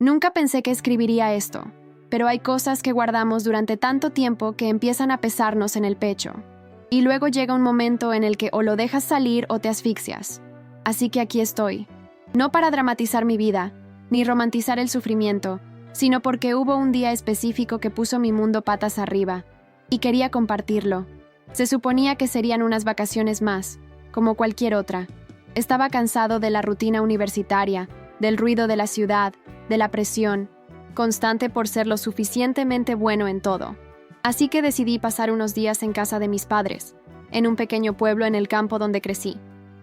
Nunca pensé que escribiría esto, pero hay cosas que guardamos durante tanto tiempo que empiezan a pesarnos en el pecho. Y luego llega un momento en el que o lo dejas salir o te asfixias. Así que aquí estoy. No para dramatizar mi vida, ni romantizar el sufrimiento, sino porque hubo un día específico que puso mi mundo patas arriba, y quería compartirlo. Se suponía que serían unas vacaciones más, como cualquier otra. Estaba cansado de la rutina universitaria, del ruido de la ciudad, de la presión, constante por ser lo suficientemente bueno en todo. Así que decidí pasar unos días en casa de mis padres, en un pequeño pueblo en el campo donde crecí.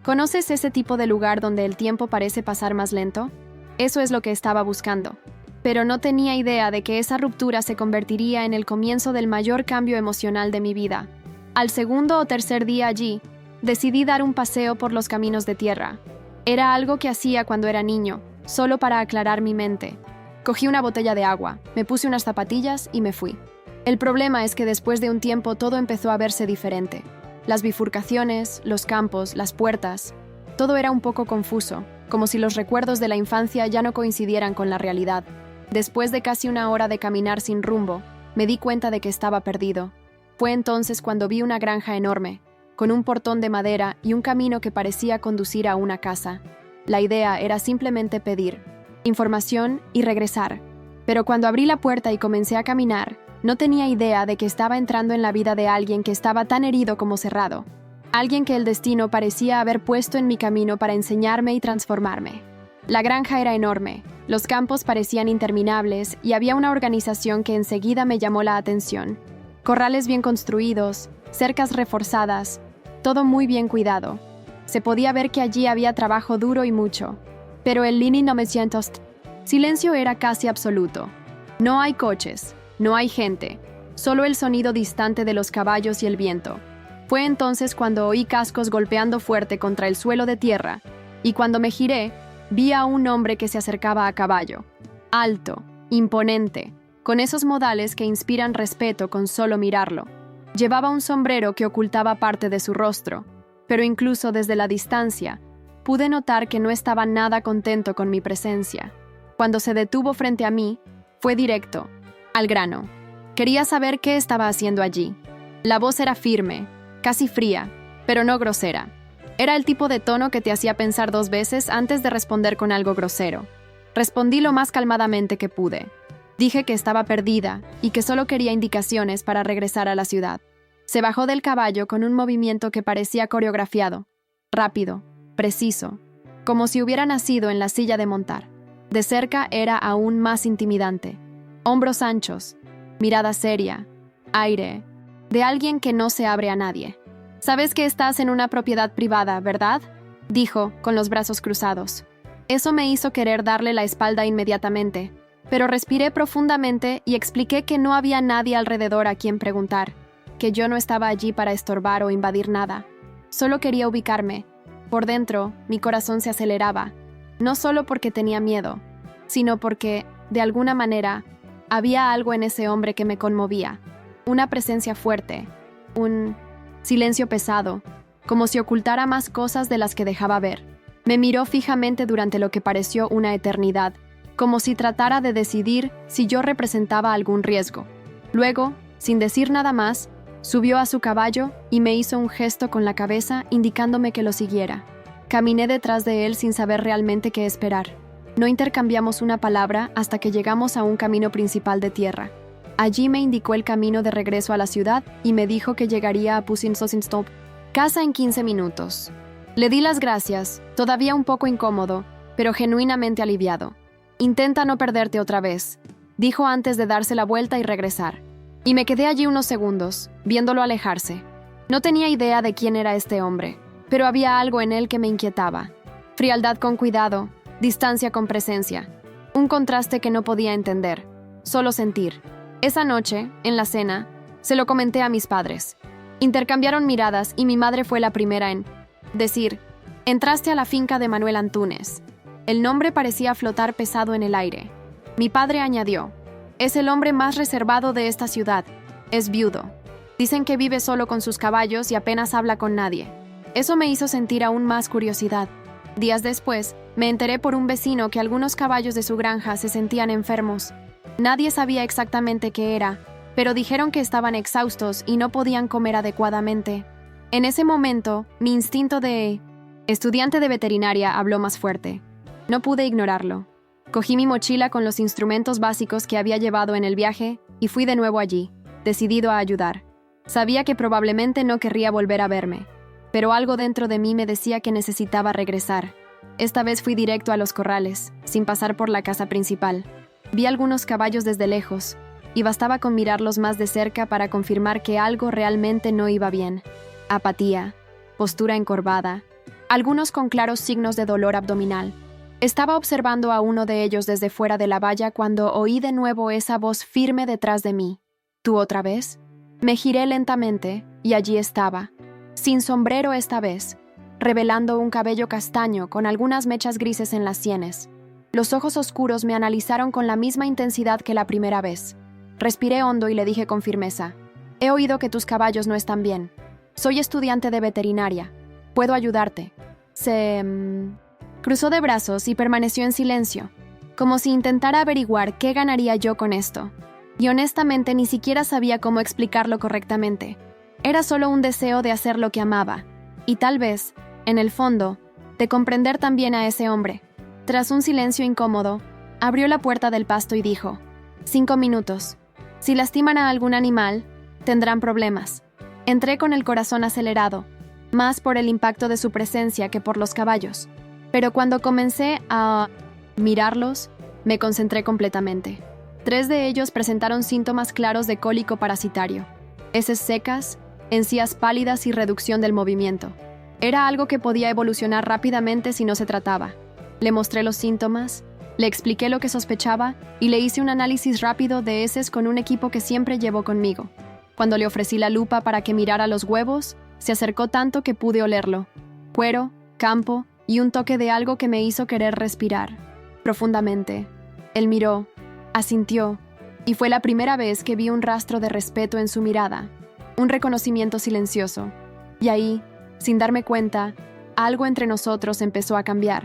¿Conoces ese tipo de lugar donde el tiempo parece pasar más lento? Eso es lo que estaba buscando. Pero no tenía idea de que esa ruptura se convertiría en el comienzo del mayor cambio emocional de mi vida. Al segundo o tercer día allí, decidí dar un paseo por los caminos de tierra. Era algo que hacía cuando era niño, solo para aclarar mi mente. Cogí una botella de agua, me puse unas zapatillas y me fui. El problema es que después de un tiempo todo empezó a verse diferente. Las bifurcaciones, los campos, las puertas, todo era un poco confuso, como si los recuerdos de la infancia ya no coincidieran con la realidad. Después de casi una hora de caminar sin rumbo, me di cuenta de que estaba perdido. Fue entonces cuando vi una granja enorme, con un portón de madera y un camino que parecía conducir a una casa. La idea era simplemente pedir información y regresar. Pero cuando abrí la puerta y comencé a caminar, no tenía idea de que estaba entrando en la vida de alguien que estaba tan herido como cerrado. Alguien que el destino parecía haber puesto en mi camino para enseñarme y transformarme. La granja era enorme, los campos parecían interminables y había una organización que enseguida me llamó la atención. Corrales bien construidos, cercas reforzadas, todo muy bien cuidado. Se podía ver que allí había trabajo duro y mucho. Pero el 1900, silencio era casi absoluto. No hay coches, no hay gente, solo el sonido distante de los caballos y el viento. Fue entonces cuando oí cascos golpeando fuerte contra el suelo de tierra, y cuando me giré, vi a un hombre que se acercaba a caballo. Alto, imponente, con esos modales que inspiran respeto con solo mirarlo. Llevaba un sombrero que ocultaba parte de su rostro, pero incluso desde la distancia, pude notar que no estaba nada contento con mi presencia. Cuando se detuvo frente a mí, fue directo, al grano. Quería saber qué estaba haciendo allí. La voz era firme, casi fría, pero no grosera. Era el tipo de tono que te hacía pensar 2 veces antes de responder con algo grosero. Respondí lo más calmadamente que pude. Dije que estaba perdida y que solo quería indicaciones para regresar a la ciudad. Se bajó del caballo con un movimiento que parecía coreografiado, rápido, preciso, como si hubiera nacido en la silla de montar. De cerca era aún más intimidante. Hombros anchos, mirada seria, aire, de alguien que no se abre a nadie. «Sabes que estás en una propiedad privada, ¿verdad?», dijo, con los brazos cruzados. Eso me hizo querer darle la espalda inmediatamente, pero respiré profundamente y expliqué que no había nadie alrededor a quien preguntar, que yo no estaba allí para estorbar o invadir nada. Solo quería ubicarme. Por dentro, mi corazón se aceleraba, no solo porque tenía miedo, sino porque, de alguna manera, había algo en ese hombre que me conmovía. Una presencia fuerte, un silencio pesado, como si ocultara más cosas de las que dejaba ver. Me miró fijamente durante lo que pareció una eternidad, como si tratara de decidir si yo representaba algún riesgo. Luego, sin decir nada más, subió a su caballo y me hizo un gesto con la cabeza indicándome que lo siguiera. Caminé detrás de él sin saber realmente qué esperar. No intercambiamos una palabra hasta que llegamos a un camino principal de tierra. Allí me indicó el camino de regreso a la ciudad y me dijo que llegaría a Pusinsosinstop, casa en 15 minutos. Le di las gracias, todavía un poco incómodo, pero genuinamente aliviado. «Intenta no perderte otra vez», dijo antes de darse la vuelta y regresar. Y me quedé allí unos segundos, viéndolo alejarse. No tenía idea de quién era este hombre, pero había algo en él que me inquietaba. Frialdad con cuidado, distancia con presencia. Un contraste que no podía entender, solo sentir. Esa noche, en la cena, se lo comenté a mis padres. Intercambiaron miradas y mi madre fue la primera en decir: «Entraste a la finca de Manuel Antúnez». El nombre parecía flotar pesado en el aire. Mi padre añadió: «Es el hombre más reservado de esta ciudad. Es viudo. Dicen que vive solo con sus caballos y apenas habla con nadie». Eso me hizo sentir aún más curiosidad. Días después, me enteré por un vecino que algunos caballos de su granja se sentían enfermos. Nadie sabía exactamente qué era, pero dijeron que estaban exhaustos y no podían comer adecuadamente. En ese momento, mi instinto de estudiante de veterinaria habló más fuerte. No pude ignorarlo. Cogí mi mochila con los instrumentos básicos que había llevado en el viaje y fui de nuevo allí, decidido a ayudar. Sabía que probablemente no querría volver a verme, pero algo dentro de mí me decía que necesitaba regresar. Esta vez fui directo a los corrales, sin pasar por la casa principal. Vi algunos caballos desde lejos, y bastaba con mirarlos más de cerca para confirmar que algo realmente no iba bien. Apatía, postura encorvada, algunos con claros signos de dolor abdominal. Estaba observando a uno de ellos desde fuera de la valla cuando oí de nuevo esa voz firme detrás de mí. ¿Tú otra vez? Me giré lentamente, y allí estaba, sin sombrero esta vez, revelando un cabello castaño con algunas mechas grises en las sienes. Los ojos oscuros me analizaron con la misma intensidad que la primera vez. Respiré hondo y le dije con firmeza: «He oído que tus caballos no están bien. Soy estudiante de veterinaria. ¿Puedo ayudarte?» Se cruzó de brazos y permaneció en silencio, como si intentara averiguar qué ganaría yo con esto. Y honestamente ni siquiera sabía cómo explicarlo correctamente. Era solo un deseo de hacer lo que amaba, y tal vez, en el fondo, de comprender también a ese hombre. Tras un silencio incómodo, abrió la puerta del pasto y dijo: 5 minutos. Si lastiman a algún animal, tendrán problemas. Entré con el corazón acelerado, más por el impacto de su presencia que por los caballos. Pero cuando comencé a mirarlos, me concentré completamente. 3 de ellos presentaron síntomas claros de cólico parasitario: heces secas, encías pálidas y reducción del movimiento. Era algo que podía evolucionar rápidamente si no se trataba. Le mostré los síntomas, le expliqué lo que sospechaba y le hice un análisis rápido de heces con un equipo que siempre llevo conmigo. Cuando le ofrecí la lupa para que mirara los huevos, se acercó tanto que pude olerlo. Cuero, campo y un toque de algo que me hizo querer respirar profundamente. Él miró, asintió, y fue la primera vez que vi un rastro de respeto en su mirada, un reconocimiento silencioso. Y ahí, sin darme cuenta, algo entre nosotros empezó a cambiar.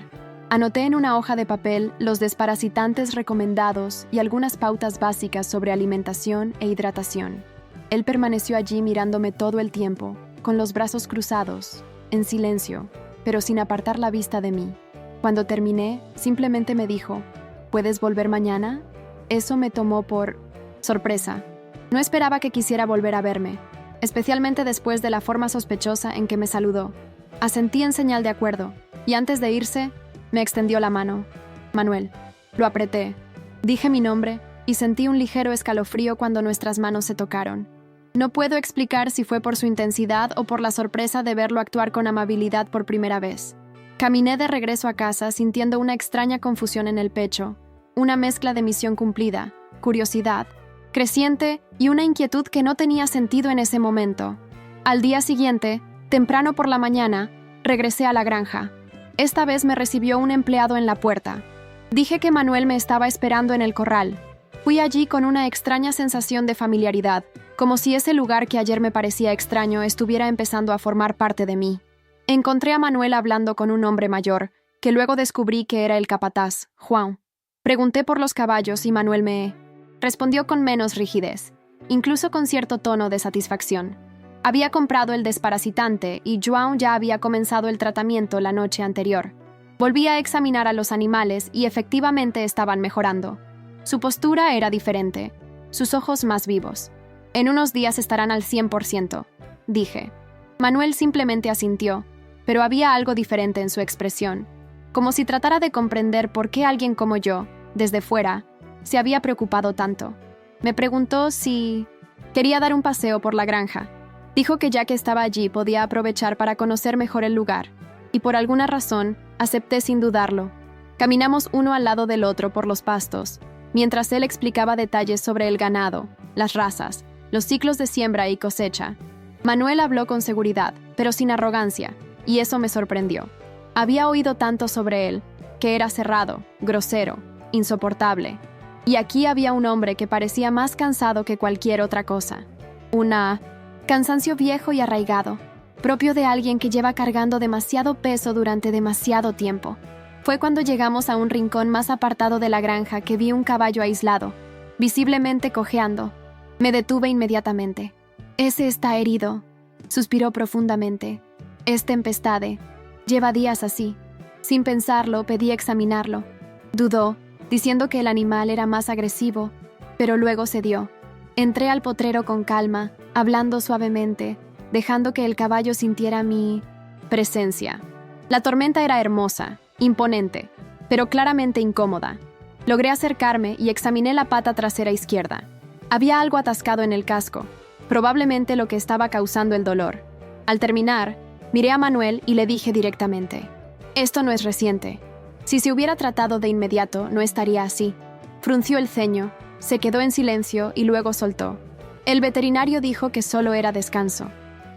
Anoté en una hoja de papel los desparasitantes recomendados y algunas pautas básicas sobre alimentación e hidratación. Él permaneció allí mirándome todo el tiempo, con los brazos cruzados, en silencio, pero sin apartar la vista de mí. Cuando terminé, simplemente me dijo: ¿puedes volver mañana? Eso me tomó por sorpresa. No esperaba que quisiera volver a verme, especialmente después de la forma sospechosa en que me saludó. Asentí en señal de acuerdo, y antes de irse, me extendió la mano. Manuel. Lo apreté. Dije mi nombre, y sentí un ligero escalofrío cuando nuestras manos se tocaron. No puedo explicar si fue por su intensidad o por la sorpresa de verlo actuar con amabilidad por primera vez. Caminé de regreso a casa sintiendo una extraña confusión en el pecho, una mezcla de misión cumplida, curiosidad creciente y una inquietud que no tenía sentido en ese momento. Al día siguiente, temprano por la mañana, regresé a la granja. Esta vez me recibió un empleado en la puerta. Dije que Manuel me estaba esperando en el corral. Fui allí con una extraña sensación de familiaridad, como si ese lugar que ayer me parecía extraño estuviera empezando a formar parte de mí. Encontré a Manuel hablando con un hombre mayor, que luego descubrí que era el capataz, Juan. Pregunté por los caballos y Manuel me respondió con menos rigidez, incluso con cierto tono de satisfacción. Había comprado el desparasitante y João ya había comenzado el tratamiento la noche anterior. Volví a examinar a los animales y efectivamente estaban mejorando. Su postura era diferente, sus ojos más vivos. En unos días estarán al 100%, dije. Manuel simplemente asintió, pero había algo diferente en su expresión, como si tratara de comprender por qué alguien como yo, desde fuera, se había preocupado tanto. Me preguntó si quería dar un paseo por la granja. Dijo que ya que estaba allí podía aprovechar para conocer mejor el lugar, y por alguna razón acepté sin dudarlo. Caminamos uno al lado del otro por los pastos, mientras él explicaba detalles sobre el ganado, las razas, los ciclos de siembra y cosecha. Manuel habló con seguridad, pero sin arrogancia, y eso me sorprendió. Había oído tanto sobre él, que era cerrado, grosero, insoportable. Y aquí había un hombre que parecía más cansado que cualquier otra cosa. Cansancio viejo y arraigado. propio de alguien que lleva cargando demasiado peso durante demasiado tiempo. Fue cuando llegamos a un rincón más apartado de la granja que vi un caballo aislado, visiblemente cojeando. Me detuve inmediatamente. «Ese está herido», suspiró profundamente. «Es Tempestade. Lleva días así». Sin pensarlo, pedí examinarlo. Dudó, diciendo que el animal era más agresivo, pero luego cedió. Entré al potrero con calma, hablando suavemente, dejando que el caballo sintiera mi presencia. La tormenta era hermosa, imponente, pero claramente incómoda. Logré acercarme y examiné la pata trasera izquierda. Había algo atascado en el casco, probablemente lo que estaba causando el dolor. Al terminar, miré a Manuel y le dije directamente: «Esto no es reciente. Si se hubiera tratado de inmediato, no estaría así». Frunció el ceño, se quedó en silencio y luego soltó. El veterinario dijo que solo era descanso.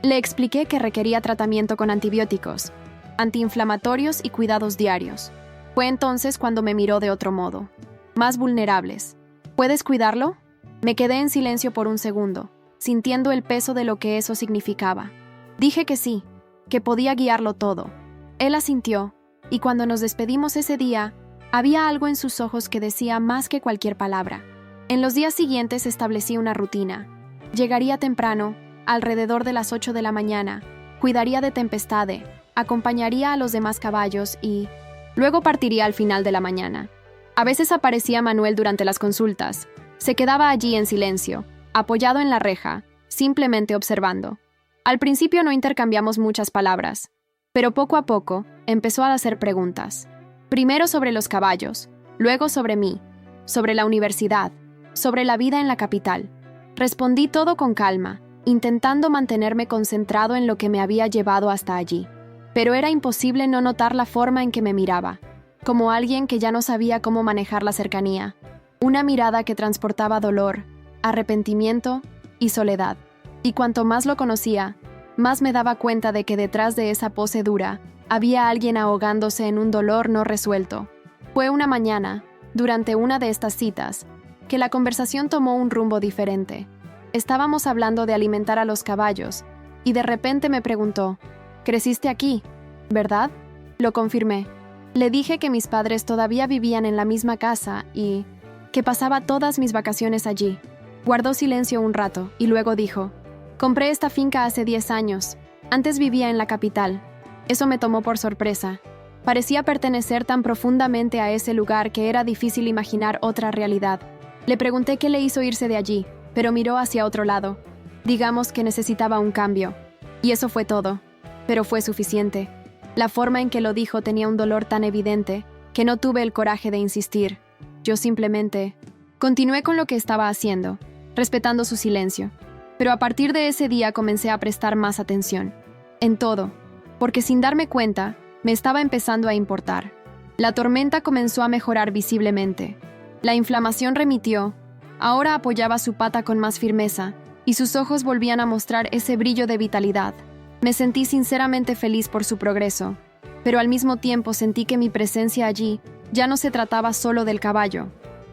Le expliqué que requería tratamiento con antibióticos, antiinflamatorios y cuidados diarios. Fue entonces cuando me miró de otro modo. «Más vulnerables. ¿Puedes cuidarlo?». Me quedé en silencio por un segundo, sintiendo el peso de lo que eso significaba. Dije que sí, que podía guiarlo todo. Él asintió, y cuando nos despedimos ese día, había algo en sus ojos que decía más que cualquier palabra. En los días siguientes establecí una rutina. Llegaría temprano, alrededor de las 8 de la mañana, cuidaría de Tempestade, acompañaría a los demás caballos y luego partiría al final de la mañana. A veces aparecía Manuel durante las consultas. Se quedaba allí en silencio, apoyado en la reja, simplemente observando. Al principio no intercambiamos muchas palabras, pero poco a poco empezó a hacer preguntas. Primero sobre los caballos, luego sobre mí, sobre la universidad, sobre la vida en la capital. Respondí todo con calma, intentando mantenerme concentrado en lo que me había llevado hasta allí. Pero era imposible no notar la forma en que me miraba, como alguien que ya no sabía cómo manejar la cercanía. Una mirada que transportaba dolor, arrepentimiento y soledad. Y cuanto más lo conocía, más me daba cuenta de que detrás de esa pose dura había alguien ahogándose en un dolor no resuelto. Fue una mañana, durante una de estas citas, que la conversación tomó un rumbo diferente. Estábamos hablando de alimentar a los caballos, y de repente me preguntó: «¿Creciste aquí, verdad?». Lo confirmé. Le dije que mis padres todavía vivían en la misma casa y que pasaba todas mis vacaciones allí. Guardó silencio un rato y luego dijo: «Compré esta finca hace 10 años. Antes vivía en la capital». Eso me tomó por sorpresa. Parecía pertenecer tan profundamente a ese lugar que era difícil imaginar otra realidad. Le pregunté qué le hizo irse de allí, pero miró hacia otro lado. Digamos que necesitaba un cambio. Y eso fue todo. Pero fue suficiente. La forma en que lo dijo tenía un dolor tan evidente que no tuve el coraje de insistir. Yo simplemente continué con lo que estaba haciendo, respetando su silencio. Pero a partir de ese día comencé a prestar más atención. En todo. Porque sin darme cuenta, me estaba empezando a importar. La tormenta comenzó a mejorar visiblemente. La inflamación remitió. Ahora apoyaba su pata con más firmeza, y sus ojos volvían a mostrar ese brillo de vitalidad. Me sentí sinceramente feliz por su progreso, pero al mismo tiempo sentí que mi presencia allí ya no se trataba solo del caballo.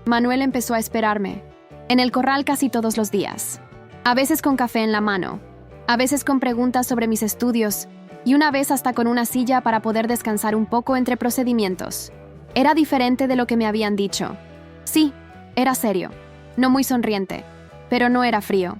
Manuel empezó a esperarme, en el corral casi todos los días. A veces con café en la mano, a veces con preguntas sobre mis estudios, y una vez hasta con una silla para poder descansar un poco entre procedimientos. Era diferente de lo que me habían dicho. Sí, era serio, no muy sonriente, pero no era frío.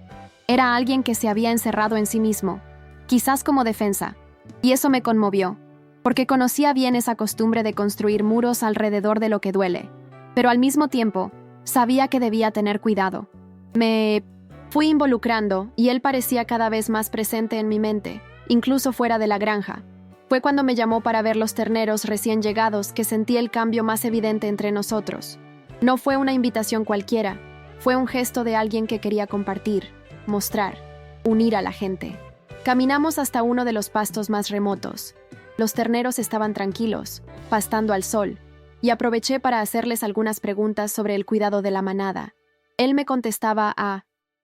Era alguien que se había encerrado en sí mismo, quizás como defensa, y eso me conmovió, porque conocía bien esa costumbre de construir muros alrededor de lo que duele, pero al mismo tiempo sabía que debía tener cuidado. Me fui involucrando y él parecía cada vez más presente en mi mente, incluso fuera de la granja. Fue cuando me llamó para ver los terneros recién llegados que sentí el cambio más evidente entre nosotros. No fue una invitación cualquiera, fue un gesto de alguien que quería compartir, mostrar, unir a la gente. Caminamos hasta uno de los pastos más remotos. Los terneros estaban tranquilos, pastando al sol, y aproveché para hacerles algunas preguntas sobre el cuidado de la manada. Él me contestaba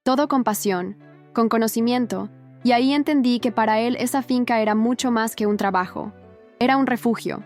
todo con pasión, con conocimiento, y ahí entendí que para él esa finca era mucho más que un trabajo. Era un refugio,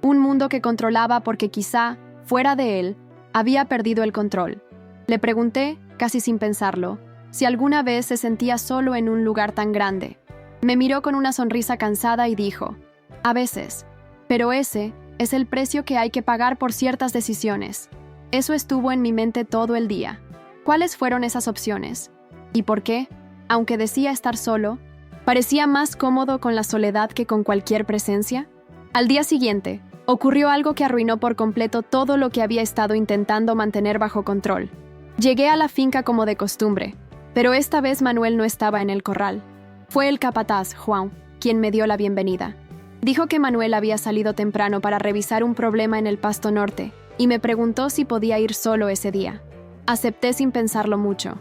un mundo que controlaba porque quizá, fuera de él, había perdido el control. Le pregunté, casi sin pensarlo, si alguna vez se sentía solo en un lugar tan grande. Me miró con una sonrisa cansada y dijo, a veces, pero ese es el precio que hay que pagar por ciertas decisiones. Eso estuvo en mi mente todo el día. ¿Cuáles fueron esas opciones? ¿Y por qué? Aunque decía estar solo, parecía más cómodo con la soledad que con cualquier presencia. Al día siguiente, ocurrió algo que arruinó por completo todo lo que había estado intentando mantener bajo control. Llegué a la finca como de costumbre, pero esta vez Manuel no estaba en el corral. Fue el capataz, Juan, quien me dio la bienvenida. Dijo que Manuel había salido temprano para revisar un problema en el Pasto Norte y me preguntó si podía ir solo ese día. Acepté sin pensarlo mucho.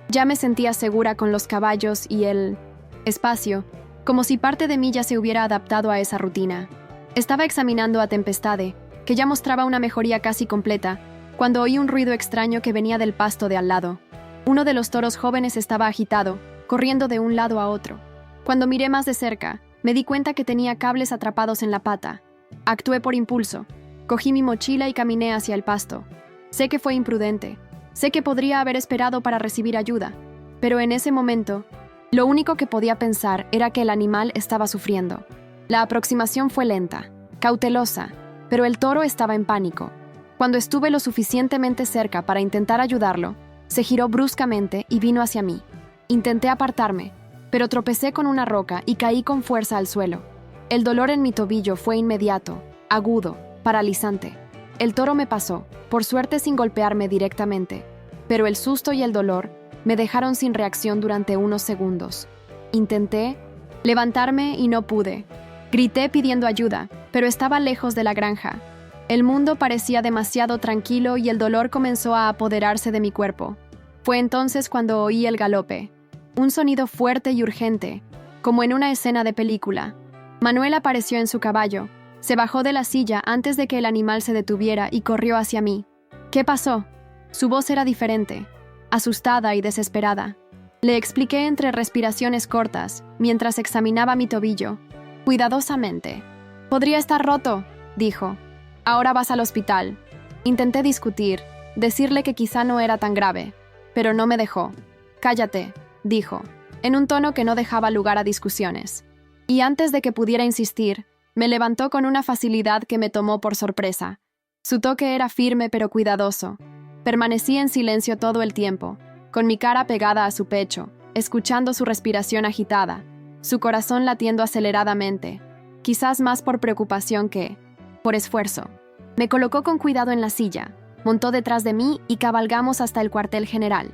Ya me sentía segura con los caballos y el espacio, como si parte de mí ya se hubiera adaptado a esa rutina. Estaba examinando a Tempestade, que ya mostraba una mejoría casi completa, cuando oí un ruido extraño que venía del pasto de al lado. Uno de los toros jóvenes estaba agitado, corriendo de un lado a otro. Cuando miré más de cerca, me di cuenta que tenía cables atrapados en la pata. Actué por impulso. Cogí mi mochila y caminé hacia el pasto. Sé que fue imprudente. Sé que podría haber esperado para recibir ayuda. Pero en ese momento, lo único que podía pensar era que el animal estaba sufriendo. La aproximación fue lenta, cautelosa, pero el toro estaba en pánico. Cuando estuve lo suficientemente cerca para intentar ayudarlo, se giró bruscamente y vino hacia mí. Intenté apartarme, pero tropecé con una roca y caí con fuerza al suelo. El dolor en mi tobillo fue inmediato, agudo, paralizante. El toro me pasó, por suerte sin golpearme directamente, pero el susto y el dolor me dejaron sin reacción durante unos segundos. Intenté levantarme y no pude. Grité pidiendo ayuda, pero estaba lejos de la granja. El mundo parecía demasiado tranquilo y el dolor comenzó a apoderarse de mi cuerpo. Fue entonces cuando oí el galope. Un sonido fuerte y urgente, como en una escena de película. Manuel apareció en su caballo, se bajó de la silla antes de que el animal se detuviera y corrió hacia mí. ¿Qué pasó? Su voz era diferente, asustada y desesperada. Le expliqué entre respiraciones cortas, mientras examinaba mi tobillo, cuidadosamente. «Podría estar roto», dijo. «Ahora vas al hospital». Intenté discutir, decirle que quizá no era tan grave, pero no me dejó. «Cállate», dijo, en un tono que no dejaba lugar a discusiones. Y antes de que pudiera insistir, me levantó con una facilidad que me tomó por sorpresa. Su toque era firme pero cuidadoso. Permanecí en silencio todo el tiempo, con mi cara pegada a su pecho, escuchando su respiración agitada, su corazón latiendo aceleradamente, quizás más por preocupación que por esfuerzo. Me colocó con cuidado en la silla, montó detrás de mí y cabalgamos hasta el cuartel general.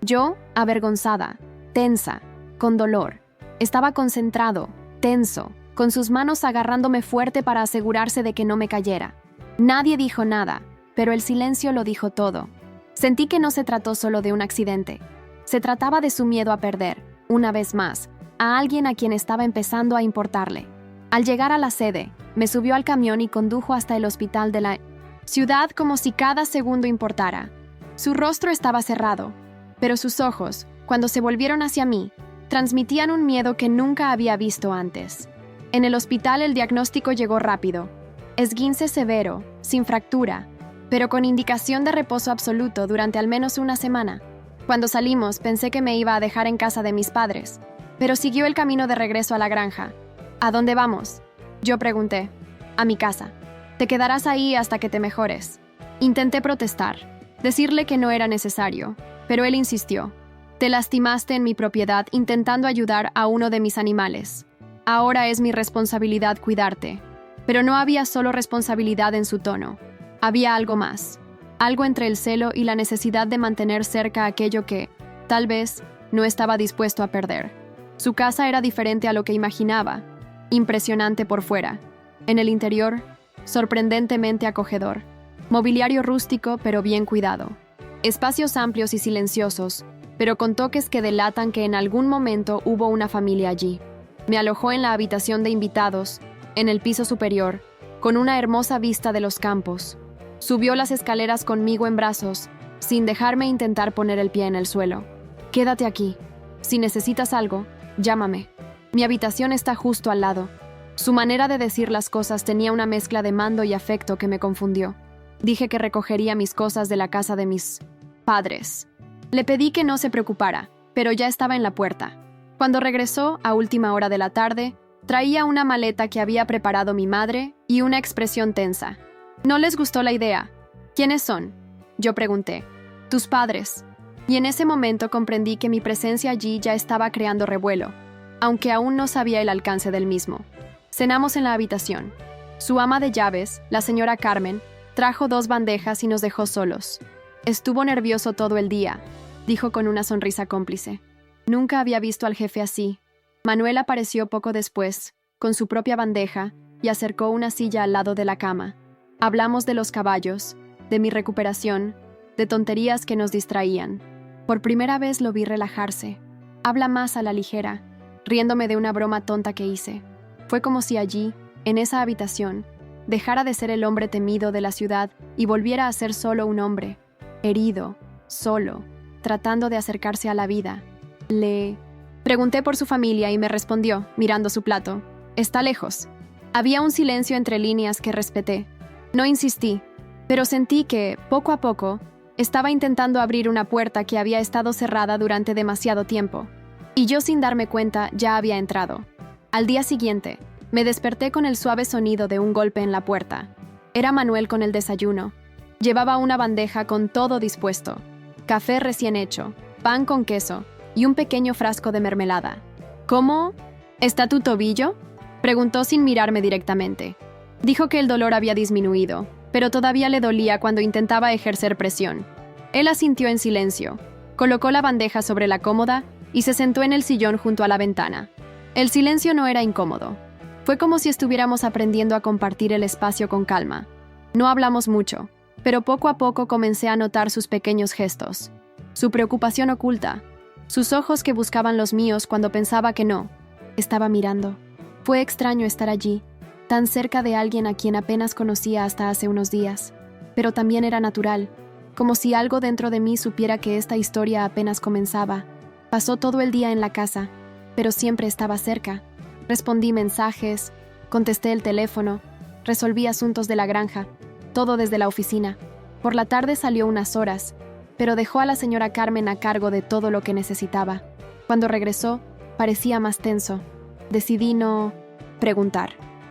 Yo, avergonzada, tensa, con dolor. Estaba concentrado, tenso, con sus manos agarrándome fuerte para asegurarse de que no me cayera. Nadie dijo nada, pero el silencio lo dijo todo. Sentí que no se trató solo de un accidente. Se trataba de su miedo a perder, una vez más, a alguien a quien estaba empezando a importarle. Al llegar a la sede, me subió al camión y condujo hasta el hospital de la ciudad como si cada segundo importara. Su rostro estaba cerrado, pero sus ojos, cuando se volvieron hacia mí, transmitían un miedo que nunca había visto antes. En el hospital el diagnóstico llegó rápido. Esguince severo, sin fractura, pero con indicación de reposo absoluto durante al menos una semana. Cuando salimos pensé que me iba a dejar en casa de mis padres, pero siguió el camino de regreso a la granja. «¿A dónde vamos?», yo pregunté. «A mi casa. Te quedarás ahí hasta que te mejores». Intenté protestar, decirle que no era necesario, pero él insistió. «Te lastimaste en mi propiedad intentando ayudar a uno de mis animales. Ahora es mi responsabilidad cuidarte». Pero no había solo responsabilidad en su tono. Había algo más. Algo entre el celo y la necesidad de mantener cerca aquello que, tal vez, no estaba dispuesto a perder. Su casa era diferente a lo que imaginaba. Impresionante por fuera. En el interior, sorprendentemente acogedor. Mobiliario rústico pero bien cuidado. Espacios amplios y silenciosos, pero con toques que delatan que en algún momento hubo una familia allí. Me alojó en la habitación de invitados, en el piso superior, con una hermosa vista de los campos. Subió las escaleras conmigo en brazos, sin dejarme intentar poner el pie en el suelo. «Quédate aquí. Si necesitas algo, llámame. Mi habitación está justo al lado». Su manera de decir las cosas tenía una mezcla de mando y afecto que me confundió. Dije que recogería mis cosas de la casa de mis padres. Le pedí que no se preocupara, pero ya estaba en la puerta. Cuando regresó, a última hora de la tarde, traía una maleta que había preparado mi madre y una expresión tensa. No les gustó la idea. ¿Quiénes son?, yo pregunté. Tus padres. Y en ese momento comprendí que mi presencia allí ya estaba creando revuelo, aunque aún no sabía el alcance del mismo. Cenamos en la habitación. Su ama de llaves, la señora Carmen, trajo 2 bandejas y nos dejó solos. Estuvo nervioso todo el día, dijo con una sonrisa cómplice. Nunca había visto al jefe así. Manuel apareció poco después, con su propia bandeja, y acercó una silla al lado de la cama. Hablamos de los caballos, de mi recuperación, de tonterías que nos distraían. Por primera vez lo vi relajarse. Habla más a la ligera, riéndome de una broma tonta que hice. Fue como si allí, en esa habitación, dejara de ser el hombre temido de la ciudad y volviera a ser solo un hombre, herido, solo, tratando de acercarse a la vida. Le pregunté por su familia y me respondió, mirando su plato. Está lejos. Había un silencio entre líneas que respeté. No insistí, pero sentí que, poco a poco, estaba intentando abrir una puerta que había estado cerrada durante demasiado tiempo. Y yo, sin darme cuenta, ya había entrado. Al día siguiente, me desperté con el suave sonido de un golpe en la puerta. Era Manuel con el desayuno. Llevaba una bandeja con todo dispuesto. Café recién hecho, pan con queso y un pequeño frasco de mermelada. ¿Cómo? ¿Está tu tobillo?, preguntó sin mirarme directamente. Dijo que el dolor había disminuido, pero todavía le dolía cuando intentaba ejercer presión. Él asintió en silencio, colocó la bandeja sobre la cómoda y se sentó en el sillón junto a la ventana. El silencio no era incómodo. Fue como si estuviéramos aprendiendo a compartir el espacio con calma. No hablamos mucho, pero poco a poco comencé a notar sus pequeños gestos, su preocupación oculta, sus ojos que buscaban los míos cuando pensaba que no. Estaba mirando. Fue extraño estar allí, tan cerca de alguien a quien apenas conocía hasta hace unos días, pero también era natural, como si algo dentro de mí supiera que esta historia apenas comenzaba. Pasó todo el día en la casa, pero siempre estaba cerca. Respondí mensajes, contesté el teléfono, resolví asuntos de la granja, todo desde la oficina. Por la tarde salió unas horas, pero dejó a la señora Carmen a cargo de todo lo que necesitaba. Cuando regresó, parecía más tenso. Decidí no preguntar.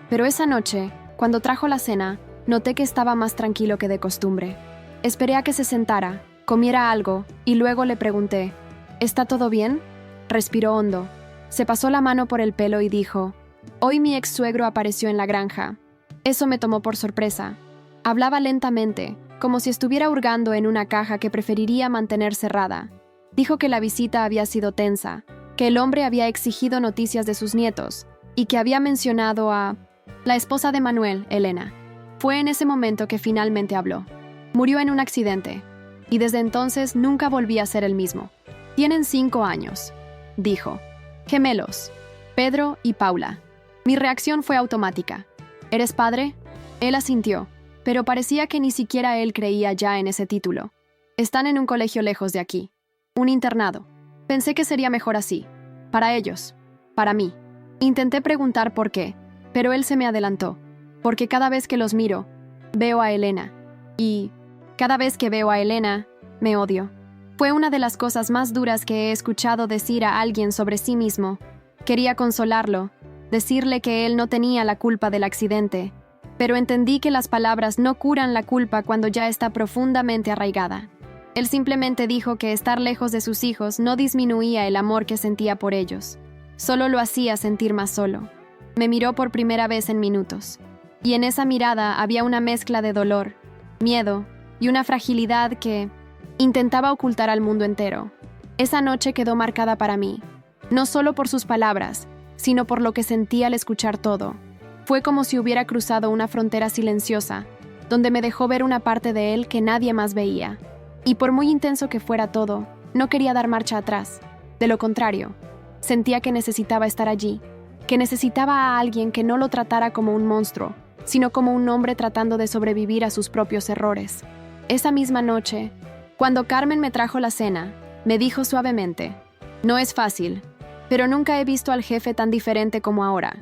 Pero esa noche, cuando trajo la cena, noté que estaba más tranquilo que de costumbre. Esperé a que se sentara, comiera algo, y luego le pregunté, ¿está todo bien? Respiró hondo. Se pasó la mano por el pelo y dijo, hoy mi ex suegro apareció en la granja. Eso me tomó por sorpresa. Hablaba lentamente, como si estuviera hurgando en una caja que preferiría mantener cerrada. Dijo que la visita había sido tensa, que el hombre había exigido noticias de sus nietos, y que había mencionado a la esposa de Manuel, Elena. Fue en ese momento que finalmente habló. Murió en un accidente, y desde entonces nunca volví a ser el mismo. Tienen 5 años, dijo. Gemelos, Pedro y Paula. Mi reacción fue automática. ¿Eres padre? Él asintió, pero parecía que ni siquiera él creía ya en ese título. Están en un colegio lejos de aquí. Un internado. Pensé que sería mejor así. Para ellos. Para mí. Intenté preguntar por qué, pero él se me adelantó. Porque cada vez que los miro, veo a Elena. Y cada vez que veo a Elena, me odio. Fue una de las cosas más duras que he escuchado decir a alguien sobre sí mismo. Quería consolarlo, decirle que él no tenía la culpa del accidente, pero entendí que las palabras no curan la culpa cuando ya está profundamente arraigada. Él simplemente dijo que estar lejos de sus hijos no disminuía el amor que sentía por ellos, solo lo hacía sentir más solo. Me miró por primera vez en minutos, y en esa mirada había una mezcla de dolor, miedo y una fragilidad que intentaba ocultar al mundo entero. Esa noche quedó marcada para mí, no solo por sus palabras, sino por lo que sentí al escuchar todo. Fue como si hubiera cruzado una frontera silenciosa, donde me dejó ver una parte de él que nadie más veía. Y por muy intenso que fuera todo, no quería dar marcha atrás. De lo contrario, sentía que necesitaba estar allí, que necesitaba a alguien que no lo tratara como un monstruo, sino como un hombre tratando de sobrevivir a sus propios errores. Esa misma noche, cuando Carmen me trajo la cena, me dijo suavemente, no es fácil, pero nunca he visto al jefe tan diferente como ahora.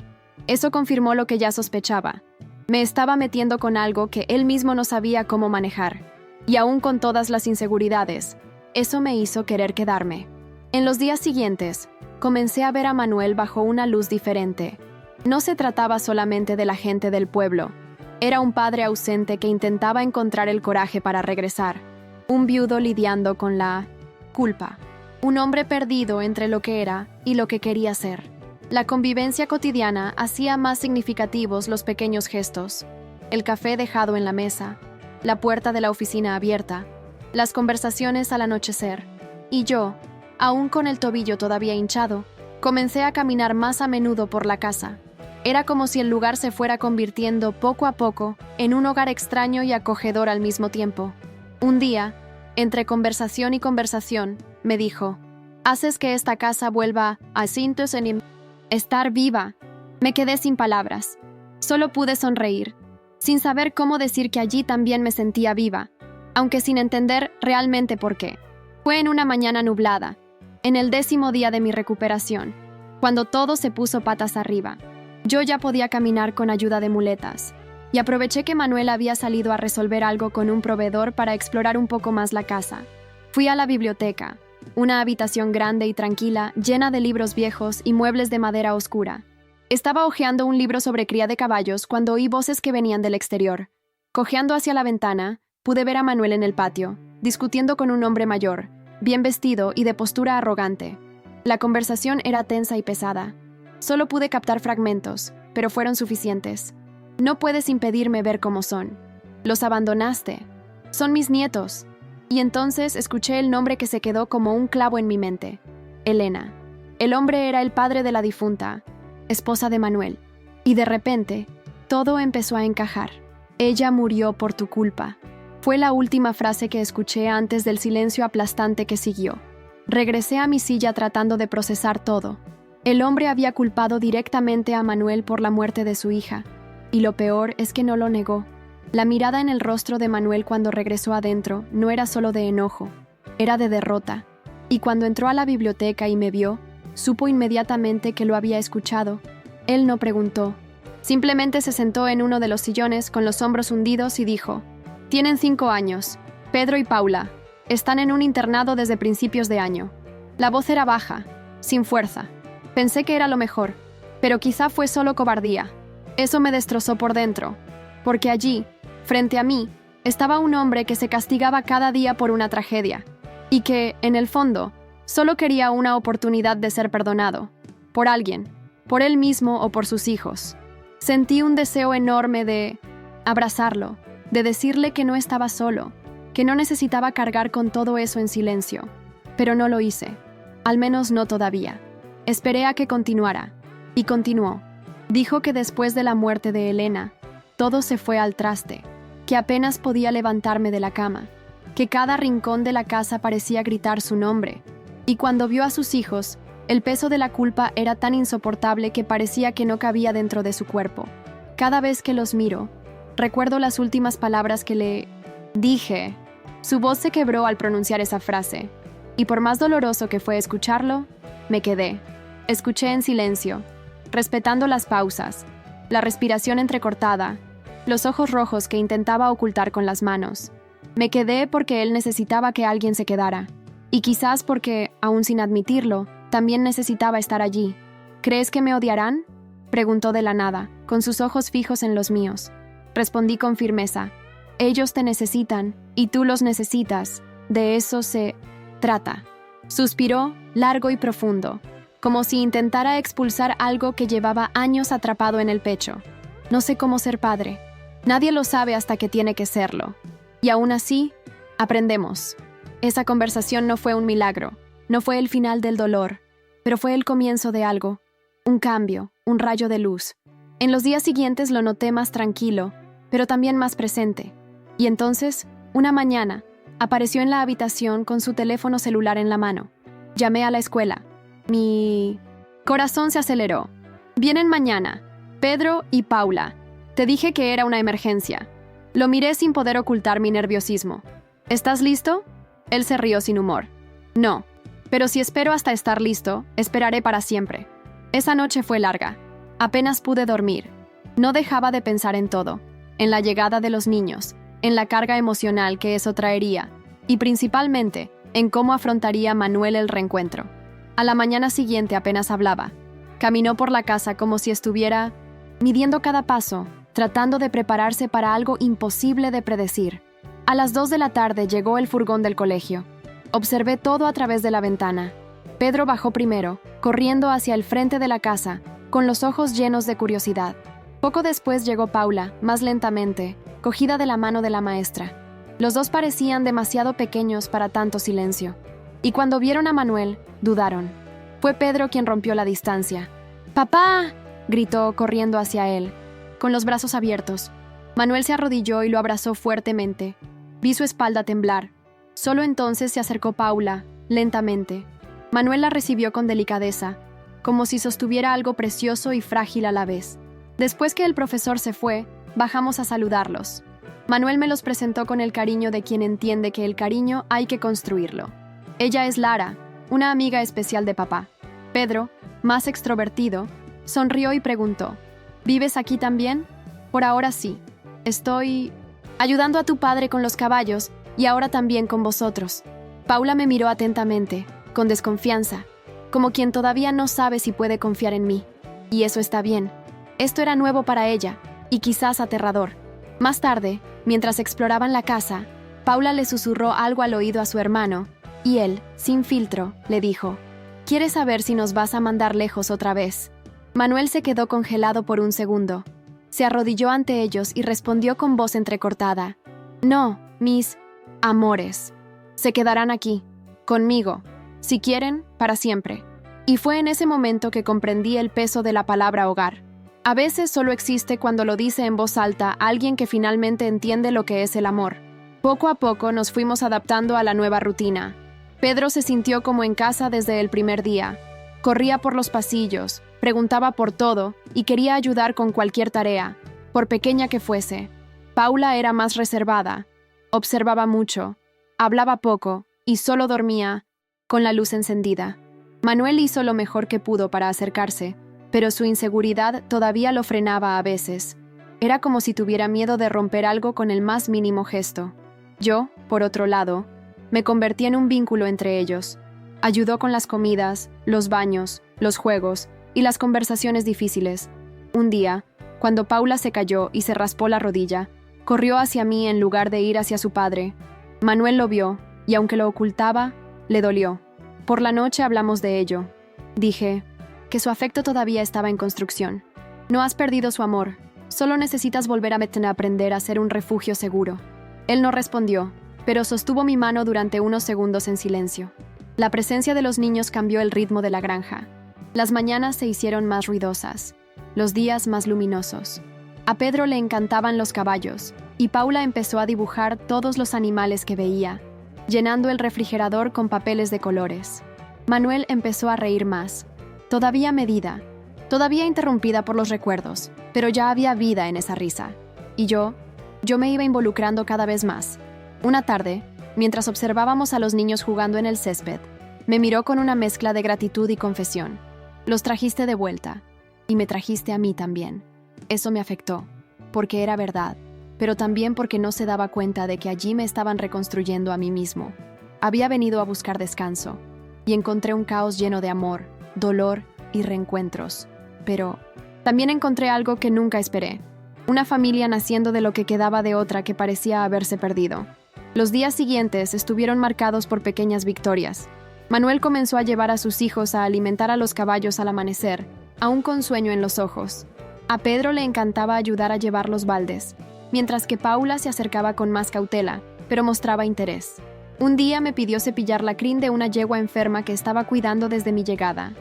Eso confirmó lo que ya sospechaba. Me estaba metiendo con algo que él mismo no sabía cómo manejar. Y aún con todas las inseguridades, eso me hizo querer quedarme. En los días siguientes, comencé a ver a Manuel bajo una luz diferente. No se trataba solamente de la gente del pueblo. Era un padre ausente que intentaba encontrar el coraje para regresar. Un viudo lidiando con la culpa. Un hombre perdido entre lo que era y lo que quería ser. La convivencia cotidiana hacía más significativos los pequeños gestos. El café dejado en la mesa, la puerta de la oficina abierta, las conversaciones al anochecer. Y yo, aún con el tobillo todavía hinchado, comencé a caminar más a menudo por la casa. Era como si el lugar se fuera convirtiendo poco a poco en un hogar extraño y acogedor al mismo tiempo. Un día, entre conversación y conversación, me dijo: «Haces que esta casa vuelva a estar viva». Me quedé sin palabras. Solo pude sonreír, sin saber cómo decir que allí también me sentía viva, aunque sin entender realmente por qué. Fue en una mañana nublada, en el 10º día de mi recuperación, cuando todo se puso patas arriba. Yo ya podía caminar con ayuda de muletas, y aproveché que Manuel había salido a resolver algo con un proveedor para explorar un poco más la casa. Fui a la biblioteca, una habitación grande y tranquila, llena de libros viejos y muebles de madera oscura. Estaba hojeando un libro sobre cría de caballos cuando oí voces que venían del exterior. Cojeando hacia la ventana, pude ver a Manuel en el patio, discutiendo con un hombre mayor, bien vestido y de postura arrogante. La conversación era tensa y pesada. Solo pude captar fragmentos, pero fueron suficientes. No puedes impedirme ver cómo son. Los abandonaste. Son mis nietos. Y entonces escuché el nombre que se quedó como un clavo en mi mente. Elena. El hombre era el padre de la difunta, esposa de Manuel. Y de repente, todo empezó a encajar. Ella murió por tu culpa. Fue la última frase que escuché antes del silencio aplastante que siguió. Regresé a mi silla tratando de procesar todo. El hombre había culpado directamente a Manuel por la muerte de su hija. Y lo peor es que no lo negó. La mirada en el rostro de Manuel cuando regresó adentro no era solo de enojo, era de derrota. Y cuando entró a la biblioteca y me vio, supo inmediatamente que lo había escuchado. Él no preguntó. Simplemente se sentó en uno de los sillones con los hombros hundidos y dijo: «Tienen 5 años. Pedro y Paula. Están en un internado desde principios de año». La voz era baja, sin fuerza. Pensé que era lo mejor, pero quizá fue solo cobardía. Eso me destrozó por dentro, porque allí, frente a mí, estaba un hombre que se castigaba cada día por una tragedia, y que, en el fondo, solo quería una oportunidad de ser perdonado, por alguien, por él mismo o por sus hijos. Sentí un deseo enorme de abrazarlo, de decirle que no estaba solo, que no necesitaba cargar con todo eso en silencio, pero no lo hice, al menos no todavía. Esperé a que continuara, y continuó. Dijo que después de la muerte de Elena, todo se fue al traste, que apenas podía levantarme de la cama, que cada rincón de la casa parecía gritar su nombre, y cuando vio a sus hijos, el peso de la culpa era tan insoportable que parecía que no cabía dentro de su cuerpo. Cada vez que los miro, recuerdo las últimas palabras que le dije. Su voz se quebró al pronunciar esa frase, y por más doloroso que fue escucharlo, me quedé. Escuché en silencio, respetando las pausas, la respiración entrecortada, los ojos rojos que intentaba ocultar con las manos. Me quedé porque él necesitaba que alguien se quedara, y quizás porque, aún sin admitirlo, también necesitaba estar allí. ¿Crees que me odiarán?, preguntó de la nada, con sus ojos fijos en los míos. Respondí con firmeza: ellos te necesitan, y tú los necesitas. De eso se trata. Suspiró, largo y profundo, como si intentara expulsar algo que llevaba años atrapado en el pecho. No sé cómo ser padre. Nadie lo sabe hasta que tiene que serlo. Y aún así, aprendemos. Esa conversación no fue un milagro, no fue el final del dolor, pero fue el comienzo de algo, un cambio, un rayo de luz. En los días siguientes lo noté más tranquilo, pero también más presente. Y entonces, una mañana, apareció en la habitación con su teléfono celular en la mano. Llamé a la escuela. Mi corazón se aceleró. Vienen mañana, Pedro y Paula. Te dije que era una emergencia. Lo miré sin poder ocultar mi nerviosismo. ¿Estás listo? Él se rió sin humor. No, pero si espero hasta estar listo, esperaré para siempre. Esa noche fue larga. Apenas pude dormir. No dejaba de pensar en todo, en la llegada de los niños, en la carga emocional que eso traería, y principalmente en cómo afrontaría Manuel el reencuentro. A la mañana siguiente apenas hablaba. Caminó por la casa como si estuviera midiendo cada paso, tratando de prepararse para algo imposible de predecir. A las 2 de la tarde llegó el furgón del colegio. Observé todo a través de la ventana. Pedro bajó primero, corriendo hacia el frente de la casa, con los ojos llenos de curiosidad. Poco después llegó Paula, más lentamente, cogida de la mano de la maestra. Los dos parecían demasiado pequeños para tanto silencio. Y cuando vieron a Manuel, dudaron. Fue Pedro quien rompió la distancia. ¡Papá!, gritó corriendo hacia él, con los brazos abiertos. Manuel se arrodilló y lo abrazó fuertemente. Vi su espalda temblar. Solo entonces se acercó Paula, lentamente. Manuel la recibió con delicadeza, como si sostuviera algo precioso y frágil a la vez. Después que el profesor se fue, bajamos a saludarlos. Manuel me los presentó con el cariño de quien entiende que el cariño hay que construirlo. Ella es Lara, una amiga especial de papá. Pedro, más extrovertido, sonrió y preguntó: ¿Vives aquí también? Por ahora sí. Estoy ayudando a tu padre con los caballos y ahora también con vosotros. Paula me miró atentamente, con desconfianza, como quien todavía no sabe si puede confiar en mí. Y eso está bien. Esto era nuevo para ella, y quizás aterrador. Más tarde, mientras exploraban la casa, Paula le susurró algo al oído a su hermano, y él, sin filtro, le dijo: ¿Quieres saber si nos vas a mandar lejos otra vez? Manuel se quedó congelado por un segundo. Se arrodilló ante ellos y respondió con voz entrecortada: No, mis amores. Se quedarán aquí, conmigo, si quieren, para siempre. Y fue en ese momento que comprendí el peso de la palabra hogar. A veces solo existe cuando lo dice en voz alta alguien que finalmente entiende lo que es el amor. Poco a poco nos fuimos adaptando a la nueva rutina. Pedro se sintió como en casa desde el primer día. Corría por los pasillos, preguntaba por todo y quería ayudar con cualquier tarea, por pequeña que fuese. Paula era más reservada, observaba mucho, hablaba poco y solo dormía con la luz encendida. Manuel hizo lo mejor que pudo para acercarse, pero su inseguridad todavía lo frenaba a veces. Era como si tuviera miedo de romper algo con el más mínimo gesto. Yo, por otro lado, me convertí en un vínculo entre ellos. Ayudó con las comidas, los baños, los juegos y las conversaciones difíciles. Un día, cuando Paula se cayó y se raspó la rodilla, corrió hacia mí en lugar de ir hacia su padre. Manuel lo vio, y aunque lo ocultaba, le dolió. Por la noche hablamos de ello. Dije que su afecto todavía estaba en construcción. No has perdido su amor, solo necesitas volver a aprender a ser un refugio seguro. Él no respondió, pero sostuvo mi mano durante unos segundos en silencio. La presencia de los niños cambió el ritmo de la granja. Las mañanas se hicieron más ruidosas, los días más luminosos. A Pedro le encantaban los caballos, y Paula empezó a dibujar todos los animales que veía, llenando el refrigerador con papeles de colores. Manuel empezó a reír más, todavía medida, todavía interrumpida por los recuerdos, pero ya había vida en esa risa. Y yo me iba involucrando cada vez más. Una tarde, mientras observábamos a los niños jugando en el césped, me miró con una mezcla de gratitud y confesión. Los trajiste de vuelta, y me trajiste a mí también. Eso me afectó, porque era verdad, pero también porque no se daba cuenta de que allí me estaban reconstruyendo a mí mismo. Había venido a buscar descanso, y encontré un caos lleno de amor, dolor y reencuentros. Pero también encontré algo que nunca esperé. Una familia naciendo de lo que quedaba de otra que parecía haberse perdido. Los días siguientes estuvieron marcados por pequeñas victorias. Manuel comenzó a llevar a sus hijos a alimentar a los caballos al amanecer, aún con sueño en los ojos. A Pedro le encantaba ayudar a llevar los baldes, mientras que Paula se acercaba con más cautela, pero mostraba interés. Un día me pidió cepillar la crin de una yegua enferma que estaba cuidando desde mi llegada.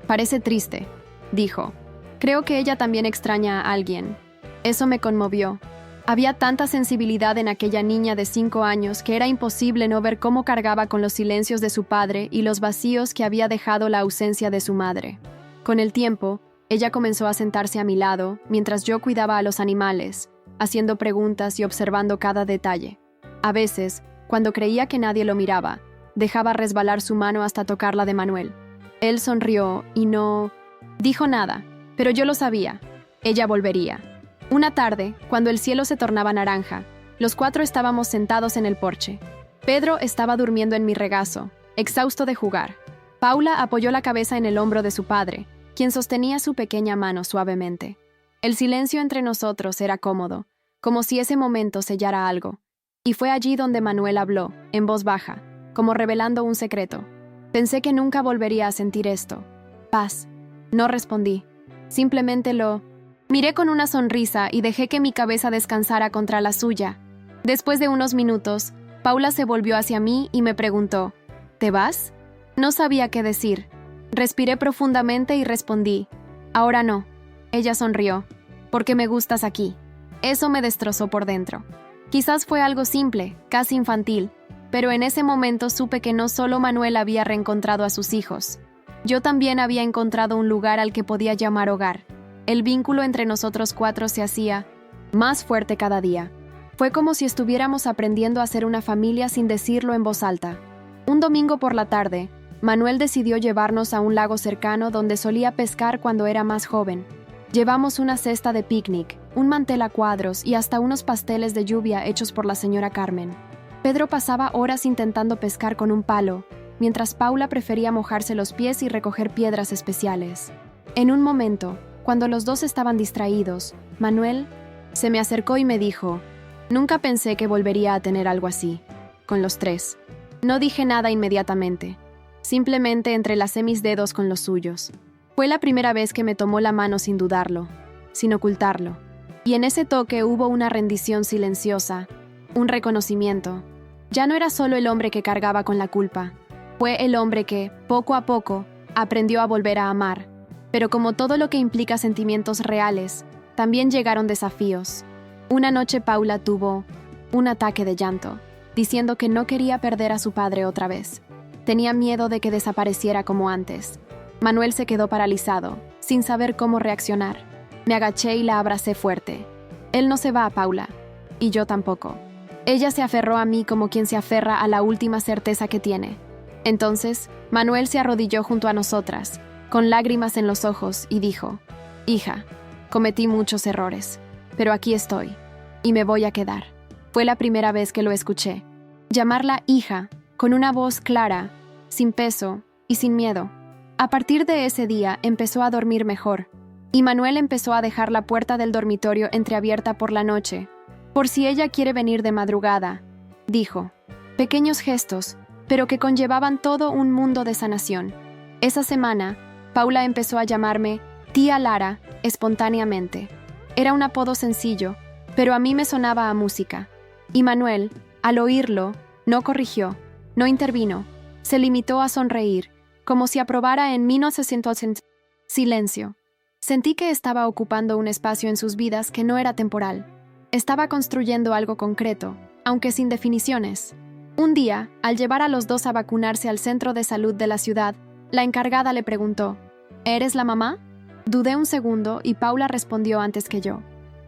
Parece triste, dijo. Creo que ella también extraña a alguien. Eso me conmovió. Había tanta sensibilidad en aquella niña de 5 años que era imposible no ver cómo cargaba con los silencios de su padre y los vacíos que había dejado la ausencia de su madre. Con el tiempo, ella comenzó a sentarse a mi lado mientras yo cuidaba a los animales, haciendo preguntas y observando cada detalle. A veces, cuando creía que nadie lo miraba, dejaba resbalar su mano hasta tocar la de Manuel. Él sonrió y no dijo nada, pero yo lo sabía. Ella volvería. Una tarde, cuando el cielo se tornaba naranja, los 4 estábamos sentados en el porche. Pedro estaba durmiendo en mi regazo, exhausto de jugar. Paula apoyó la cabeza en el hombro de su padre, quien sostenía su pequeña mano suavemente. El silencio entre nosotros era cómodo, como si ese momento sellara algo. Y fue allí donde Manuel habló, en voz baja, como revelando un secreto. Pensé que nunca volvería a sentir esto. Paz. No respondí. Simplemente lo miré con una sonrisa y dejé que mi cabeza descansara contra la suya. Después de unos minutos, Paula se volvió hacia mí y me preguntó, ¿te vas? No sabía qué decir. Respiré profundamente y respondí, ahora no. Ella sonrió, porque me gustas aquí. Eso me destrozó por dentro. Quizás fue algo simple, casi infantil, pero en ese momento supe que no solo Manuel había reencontrado a sus hijos. Yo también había encontrado un lugar al que podía llamar hogar. El vínculo entre nosotros cuatro se hacía más fuerte cada día. Fue como si estuviéramos aprendiendo a ser una familia sin decirlo en voz alta. Un domingo por la tarde, Manuel decidió llevarnos a un lago cercano donde solía pescar cuando era más joven. Llevamos una cesta de picnic, un mantel a cuadros y hasta unos pasteles de lluvia hechos por la señora Carmen. Pedro pasaba horas intentando pescar con un palo, mientras Paula prefería mojarse los pies y recoger piedras especiales. En un momento, cuando los dos estaban distraídos, Manuel se me acercó y me dijo, nunca pensé que volvería a tener algo así, con los tres. No dije nada inmediatamente. Simplemente entrelacé mis dedos con los suyos. Fue la primera vez que me tomó la mano sin dudarlo, sin ocultarlo. Y en ese toque hubo una rendición silenciosa, un reconocimiento. Ya no era solo el hombre que cargaba con la culpa. Fue el hombre que, poco a poco, aprendió a volver a amar. Pero como todo lo que implica sentimientos reales, también llegaron desafíos. Una noche Paula tuvo un ataque de llanto, diciendo que no quería perder a su padre otra vez. Tenía miedo de que desapareciera como antes. Manuel se quedó paralizado, sin saber cómo reaccionar. Me agaché y la abracé fuerte. Él no se va, Paula, y yo tampoco. Ella se aferró a mí como quien se aferra a la última certeza que tiene. Entonces, Manuel se arrodilló junto a nosotras, con lágrimas en los ojos, y dijo, hija, cometí muchos errores, pero aquí estoy, y me voy a quedar. Fue la primera vez que lo escuché. Llamarla hija, con una voz clara, sin peso y sin miedo. A partir de ese día empezó a dormir mejor, y Manuel empezó a dejar la puerta del dormitorio entreabierta por la noche, por si ella quiere venir de madrugada, dijo. Pequeños gestos, pero que conllevaban todo un mundo de sanación. Esa semana, Paula empezó a llamarme Tía Lara espontáneamente. Era un apodo sencillo, pero a mí me sonaba a música. Y Manuel, al oírlo, no corrigió, no intervino, se limitó a sonreír, como si aprobara en 1900. Silencio. Sentí que estaba ocupando un espacio en sus vidas que no era temporal. Estaba construyendo algo concreto, aunque sin definiciones. Un día, al llevar a los dos a vacunarse al centro de salud de la ciudad, la encargada le preguntó, ¿eres la mamá? Dudé un segundo y Paula respondió antes que yo.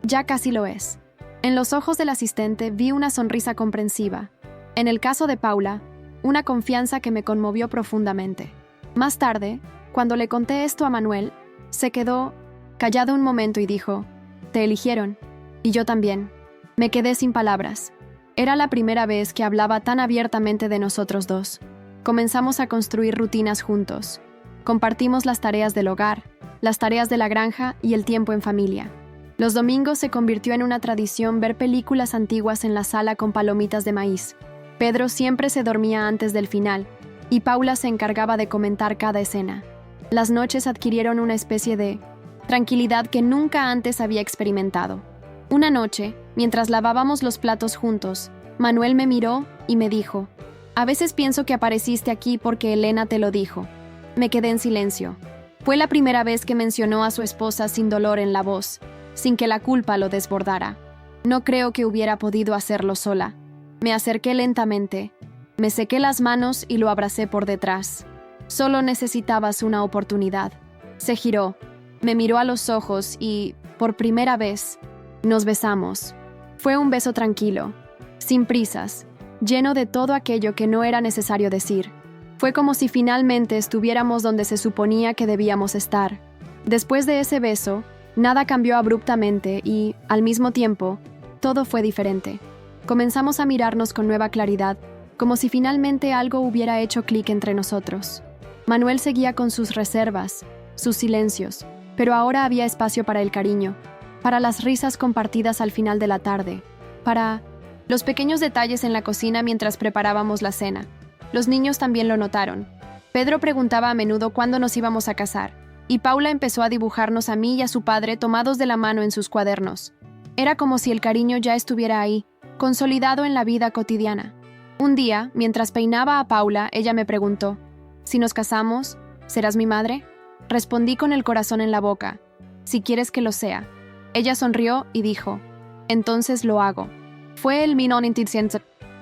Ya casi lo es. En los ojos del asistente vi una sonrisa comprensiva. En el caso de Paula, una confianza que me conmovió profundamente. Más tarde, cuando le conté esto a Manuel, se quedó callado un momento y dijo, «Te eligieron, y yo también». Me quedé sin palabras. Era la primera vez que hablaba tan abiertamente de nosotros dos. Comenzamos a construir rutinas juntos. Compartimos las tareas del hogar, las tareas de la granja y el tiempo en familia. Los domingos se convirtió en una tradición ver películas antiguas en la sala con palomitas de maíz. Pedro siempre se dormía antes del final, y Paula se encargaba de comentar cada escena. Las noches adquirieron una especie de tranquilidad que nunca antes había experimentado. Una noche, mientras lavábamos los platos juntos, Manuel me miró y me dijo, «A veces pienso que apareciste aquí porque Elena te lo dijo». Me quedé en silencio. Fue la primera vez que mencionó a su esposa sin dolor en la voz, sin que la culpa lo desbordara. No creo que hubiera podido hacerlo sola. Me acerqué lentamente, me sequé las manos y lo abracé por detrás. Solo necesitabas una oportunidad. Se giró, me miró a los ojos y, por primera vez, nos besamos. Fue un beso tranquilo, sin prisas, lleno de todo aquello que no era necesario decir. Fue como si finalmente estuviéramos donde se suponía que debíamos estar. Después de ese beso, nada cambió abruptamente y, al mismo tiempo, todo fue diferente. Comenzamos a mirarnos con nueva claridad, como si finalmente algo hubiera hecho clic entre nosotros. Manuel seguía con sus reservas, sus silencios, pero ahora había espacio para el cariño, para las risas compartidas al final de la tarde, para los pequeños detalles en la cocina mientras preparábamos la cena. Los niños también lo notaron. Pedro preguntaba a menudo cuándo nos íbamos a casar, y Paula empezó a dibujarnos a mí y a su padre tomados de la mano en sus cuadernos. Era como si el cariño ya estuviera ahí, consolidado en la vida cotidiana. Un día, mientras peinaba a Paula, ella me preguntó: «Si nos casamos, ¿serás mi madre?». Respondí con el corazón en la boca: «Si quieres que lo sea». Ella sonrió y dijo: «Entonces lo hago». Fue el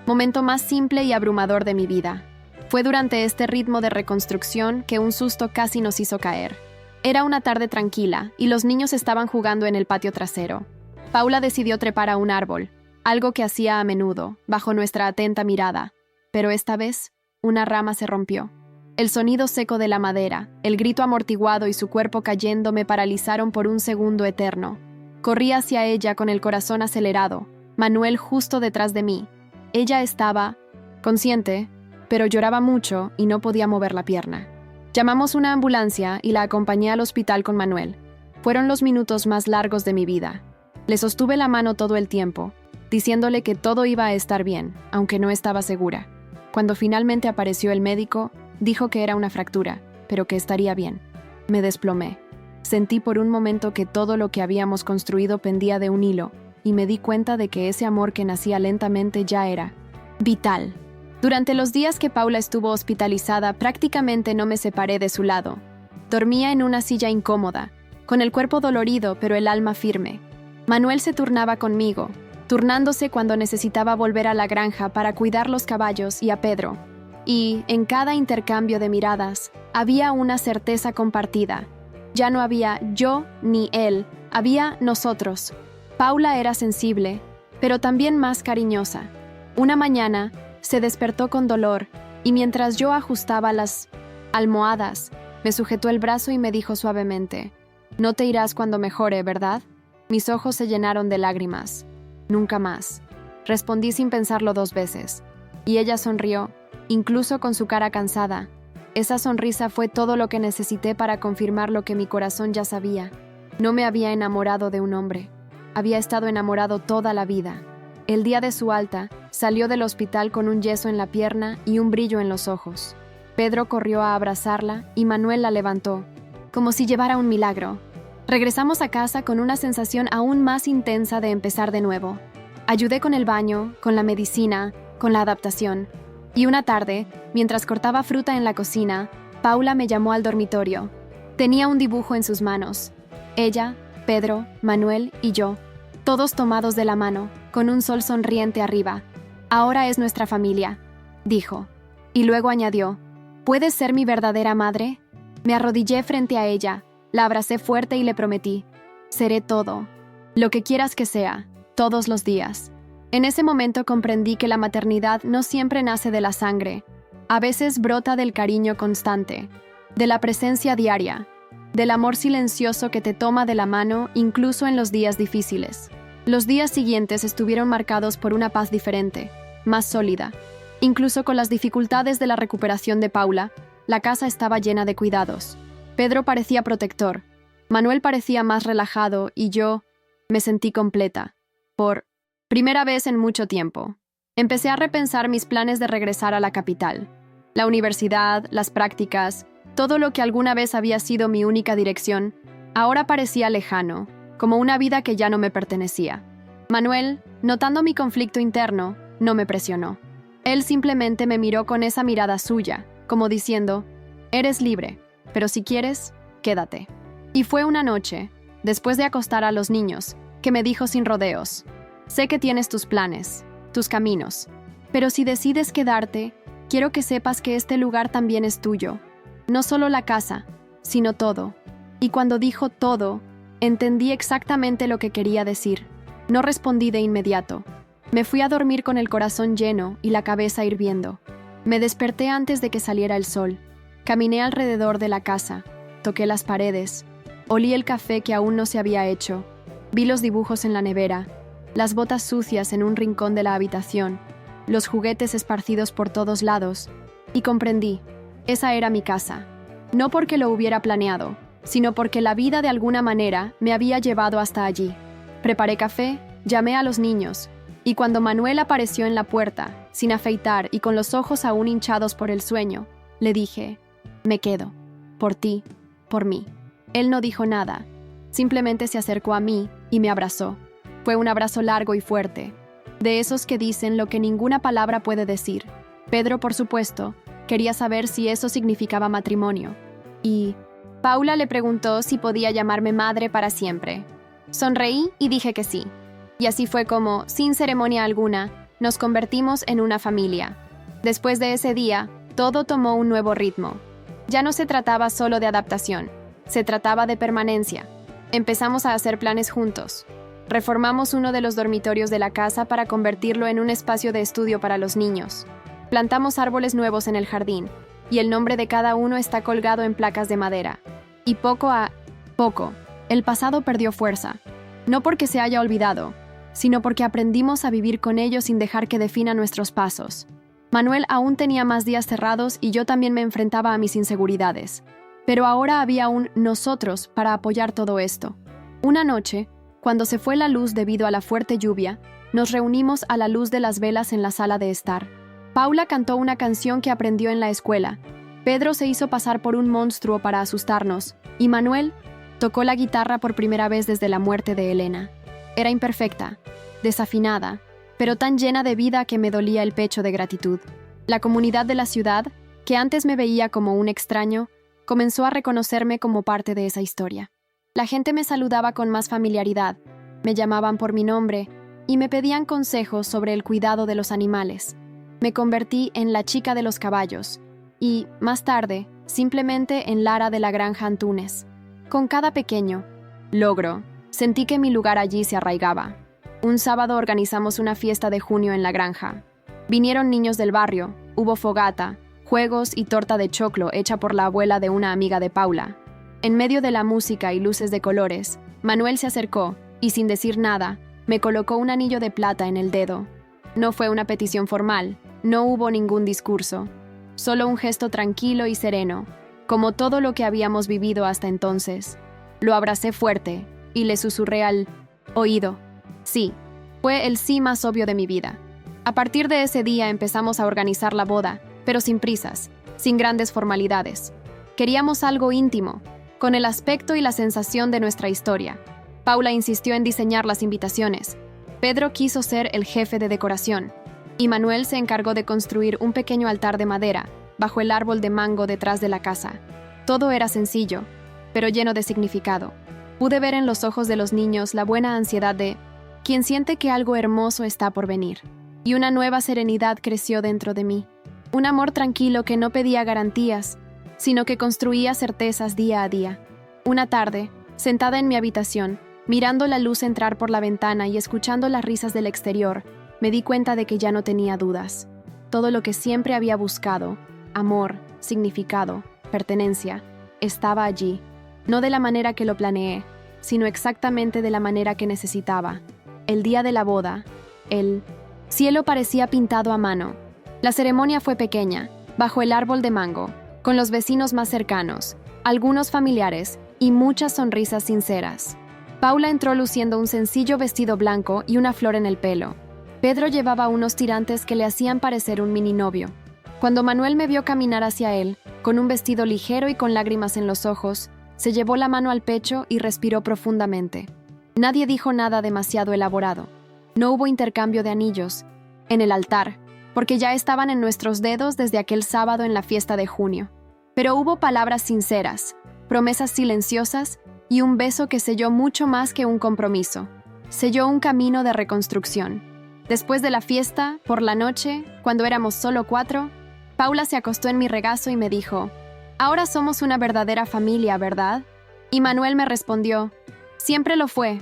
momento más simple y abrumador de mi vida. Fue durante este ritmo de reconstrucción que un susto casi nos hizo caer. Era una tarde tranquila y los niños estaban jugando en el patio trasero. Paula decidió trepar a un árbol, algo que hacía a menudo, bajo nuestra atenta mirada. Pero esta vez, una rama se rompió. El sonido seco de la madera, el grito amortiguado y su cuerpo cayendo me paralizaron por un segundo eterno. Corrí hacia ella con el corazón acelerado, Manuel justo detrás de mí. Ella estaba consciente, pero lloraba mucho y no podía mover la pierna. Llamamos una ambulancia y la acompañé al hospital con Manuel. Fueron los minutos más largos de mi vida. Le sostuve la mano todo el tiempo, diciéndole que todo iba a estar bien, aunque no estaba segura. Cuando finalmente apareció el médico, dijo que era una fractura, pero que estaría bien. Me desplomé. Sentí por un momento que todo lo que habíamos construido pendía de un hilo, y me di cuenta de que ese amor que nacía lentamente ya era vital. Durante los días que Paula estuvo hospitalizada, prácticamente no me separé de su lado. Dormía en una silla incómoda, con el cuerpo dolorido pero el alma firme. Manuel se turnaba conmigo, turnándose cuando necesitaba volver a la granja para cuidar los caballos y a Pedro. Y, en cada intercambio de miradas, había una certeza compartida. Ya no había yo ni él, había nosotros. Paula era sensible, pero también más cariñosa. Una mañana, se despertó con dolor, y mientras yo ajustaba las almohadas, me sujetó el brazo y me dijo suavemente: «No te irás cuando mejore, ¿verdad?». Mis ojos se llenaron de lágrimas. «Nunca más», respondí sin pensarlo 2 veces. Y ella sonrió, incluso con su cara cansada. Esa sonrisa fue todo lo que necesité para confirmar lo que mi corazón ya sabía. No me había enamorado de un hombre. Había estado enamorado toda la vida. El día de su alta, salió del hospital con un yeso en la pierna y un brillo en los ojos. Pedro corrió a abrazarla y Manuel la levantó, como si llevara un milagro. Regresamos a casa con una sensación aún más intensa de empezar de nuevo. Ayudé con el baño, con la medicina, con la adaptación. Y una tarde, mientras cortaba fruta en la cocina, Paula me llamó al dormitorio. Tenía un dibujo en sus manos. Ella, Pedro, Manuel y yo, todos tomados de la mano, con un sol sonriente arriba. «Ahora es nuestra familia», dijo. Y luego añadió: «¿Puedes ser mi verdadera madre?». Me arrodillé frente a ella, la abracé fuerte y le prometí: «Seré todo, lo que quieras que sea, todos los días». En ese momento comprendí que la maternidad no siempre nace de la sangre. A veces brota del cariño constante, de la presencia diaria, del amor silencioso que te toma de la mano incluso en los días difíciles. Los días siguientes estuvieron marcados por una paz diferente, más sólida. Incluso con las dificultades de la recuperación de Paula, la casa estaba llena de cuidados. Pedro parecía protector, Manuel parecía más relajado y yo me sentí completa. Por primera vez en mucho tiempo, empecé a repensar mis planes de regresar a la capital. La universidad, las prácticas, todo lo que alguna vez había sido mi única dirección, ahora parecía lejano, como una vida que ya no me pertenecía. Manuel, notando mi conflicto interno, no me presionó. Él simplemente me miró con esa mirada suya, como diciendo: «Eres libre, pero si quieres, quédate». Y fue una noche, después de acostar a los niños, que me dijo sin rodeos: «Sé que tienes tus planes, tus caminos, pero si decides quedarte, quiero que sepas que este lugar también es tuyo. No solo la casa, sino todo». Y cuando dijo todo, entendí exactamente lo que quería decir. No respondí de inmediato. Me fui a dormir con el corazón lleno y la cabeza hirviendo. Me desperté antes de que saliera el sol. Caminé alrededor de la casa, toqué las paredes, olí el café que aún no se había hecho, vi los dibujos en la nevera, las botas sucias en un rincón de la habitación, los juguetes esparcidos por todos lados, y comprendí: esa era mi casa, No porque lo hubiera planeado, sino porque la vida de alguna manera me había llevado hasta allí. Preparé café, llamé a los niños, y cuando Manuel apareció en la puerta, sin afeitar y con los ojos aún hinchados por el sueño, le dije: me quedo, por ti, por mí. Él no dijo nada, simplemente se acercó a mí y me abrazó. Fue un abrazo largo y fuerte, de esos que dicen lo que ninguna palabra puede decir. Pedro, por supuesto, quería saber si eso significaba matrimonio. Y Paula le preguntó si podía llamarme madre para siempre. Sonreí y dije que sí. Y así fue como, sin ceremonia alguna, nos convertimos en una familia. Después de ese día, todo tomó un nuevo ritmo. Ya no se trataba solo de adaptación, se trataba de permanencia. Empezamos a hacer planes juntos. Reformamos uno de los dormitorios de la casa para convertirlo en un espacio de estudio para los niños. Plantamos árboles nuevos en el jardín, y el nombre de cada uno está colgado en placas de madera. Y poco a poco, el pasado perdió fuerza. No porque se haya olvidado, sino porque aprendimos a vivir con ello sin dejar que defina nuestros pasos. Manuel aún tenía más días cerrados y yo también me enfrentaba a mis inseguridades. Pero ahora había un nosotros para apoyar todo esto. Una noche, cuando se fue la luz debido a la fuerte lluvia, nos reunimos a la luz de las velas en la sala de estar. Paula cantó una canción que aprendió en la escuela. Pedro se hizo pasar por un monstruo para asustarnos, y Manuel tocó la guitarra por primera vez desde la muerte de Elena. Era imperfecta, desafinada, pero tan llena de vida que me dolía el pecho de gratitud. La comunidad de la ciudad, que antes me veía como un extraño, comenzó a reconocerme como parte de esa historia. La gente me saludaba con más familiaridad, me llamaban por mi nombre y me pedían consejos sobre el cuidado de los animales. Me convertí en la chica de los caballos y, más tarde, simplemente en Lara de la granja Antunes. Con cada pequeño logro, sentí que mi lugar allí se arraigaba. Un sábado organizamos una fiesta de junio en la granja. Vinieron niños del barrio, hubo fogata, juegos y torta de choclo hecha por la abuela de una amiga de Paula. En medio de la música y luces de colores, Manuel se acercó y, sin decir nada, me colocó un anillo de plata en el dedo. No fue una petición formal, no hubo ningún discurso, solo un gesto tranquilo y sereno, como todo lo que habíamos vivido hasta entonces. Lo abracé fuerte y le susurré al oído. Sí, fue el sí más obvio de mi vida. A partir de ese día empezamos a organizar la boda, pero sin prisas, sin grandes formalidades. Queríamos algo íntimo, con el aspecto y la sensación de nuestra historia. Paula insistió en diseñar las invitaciones. Pedro quiso ser el jefe de decoración, y Manuel se encargó de construir un pequeño altar de madera bajo el árbol de mango detrás de la casa. Todo era sencillo, pero lleno de significado. Pude ver en los ojos de los niños la buena ansiedad de quien siente que algo hermoso está por venir. Y una nueva serenidad creció dentro de mí. Un amor tranquilo que no pedía garantías, sino que construía certezas día a día. Una tarde, sentada en mi habitación, mirando la luz entrar por la ventana y escuchando las risas del exterior, me di cuenta de que ya no tenía dudas. Todo lo que siempre había buscado, amor, significado, pertenencia, estaba allí. No de la manera que lo planeé, sino exactamente de la manera que necesitaba. El día de la boda, el cielo parecía pintado a mano. La ceremonia fue pequeña, bajo el árbol de mango, con los vecinos más cercanos, algunos familiares y muchas sonrisas sinceras. Paula entró luciendo un sencillo vestido blanco y una flor en el pelo. Pedro llevaba unos tirantes que le hacían parecer un mini novio. Cuando Manuel me vio caminar hacia él, con un vestido ligero y con lágrimas en los ojos, se llevó la mano al pecho y respiró profundamente. Nadie dijo nada demasiado elaborado. No hubo intercambio de anillos en el altar, porque ya estaban en nuestros dedos desde aquel sábado en la fiesta de junio. Pero hubo palabras sinceras, promesas silenciosas y un beso que selló mucho más que un compromiso. Selló un camino de reconstrucción. Después de la fiesta, por la noche, cuando éramos solo 4, Paula se acostó en mi regazo y me dijo: «Ahora somos una verdadera familia, ¿verdad?» Y Manuel me respondió: «Siempre lo fue».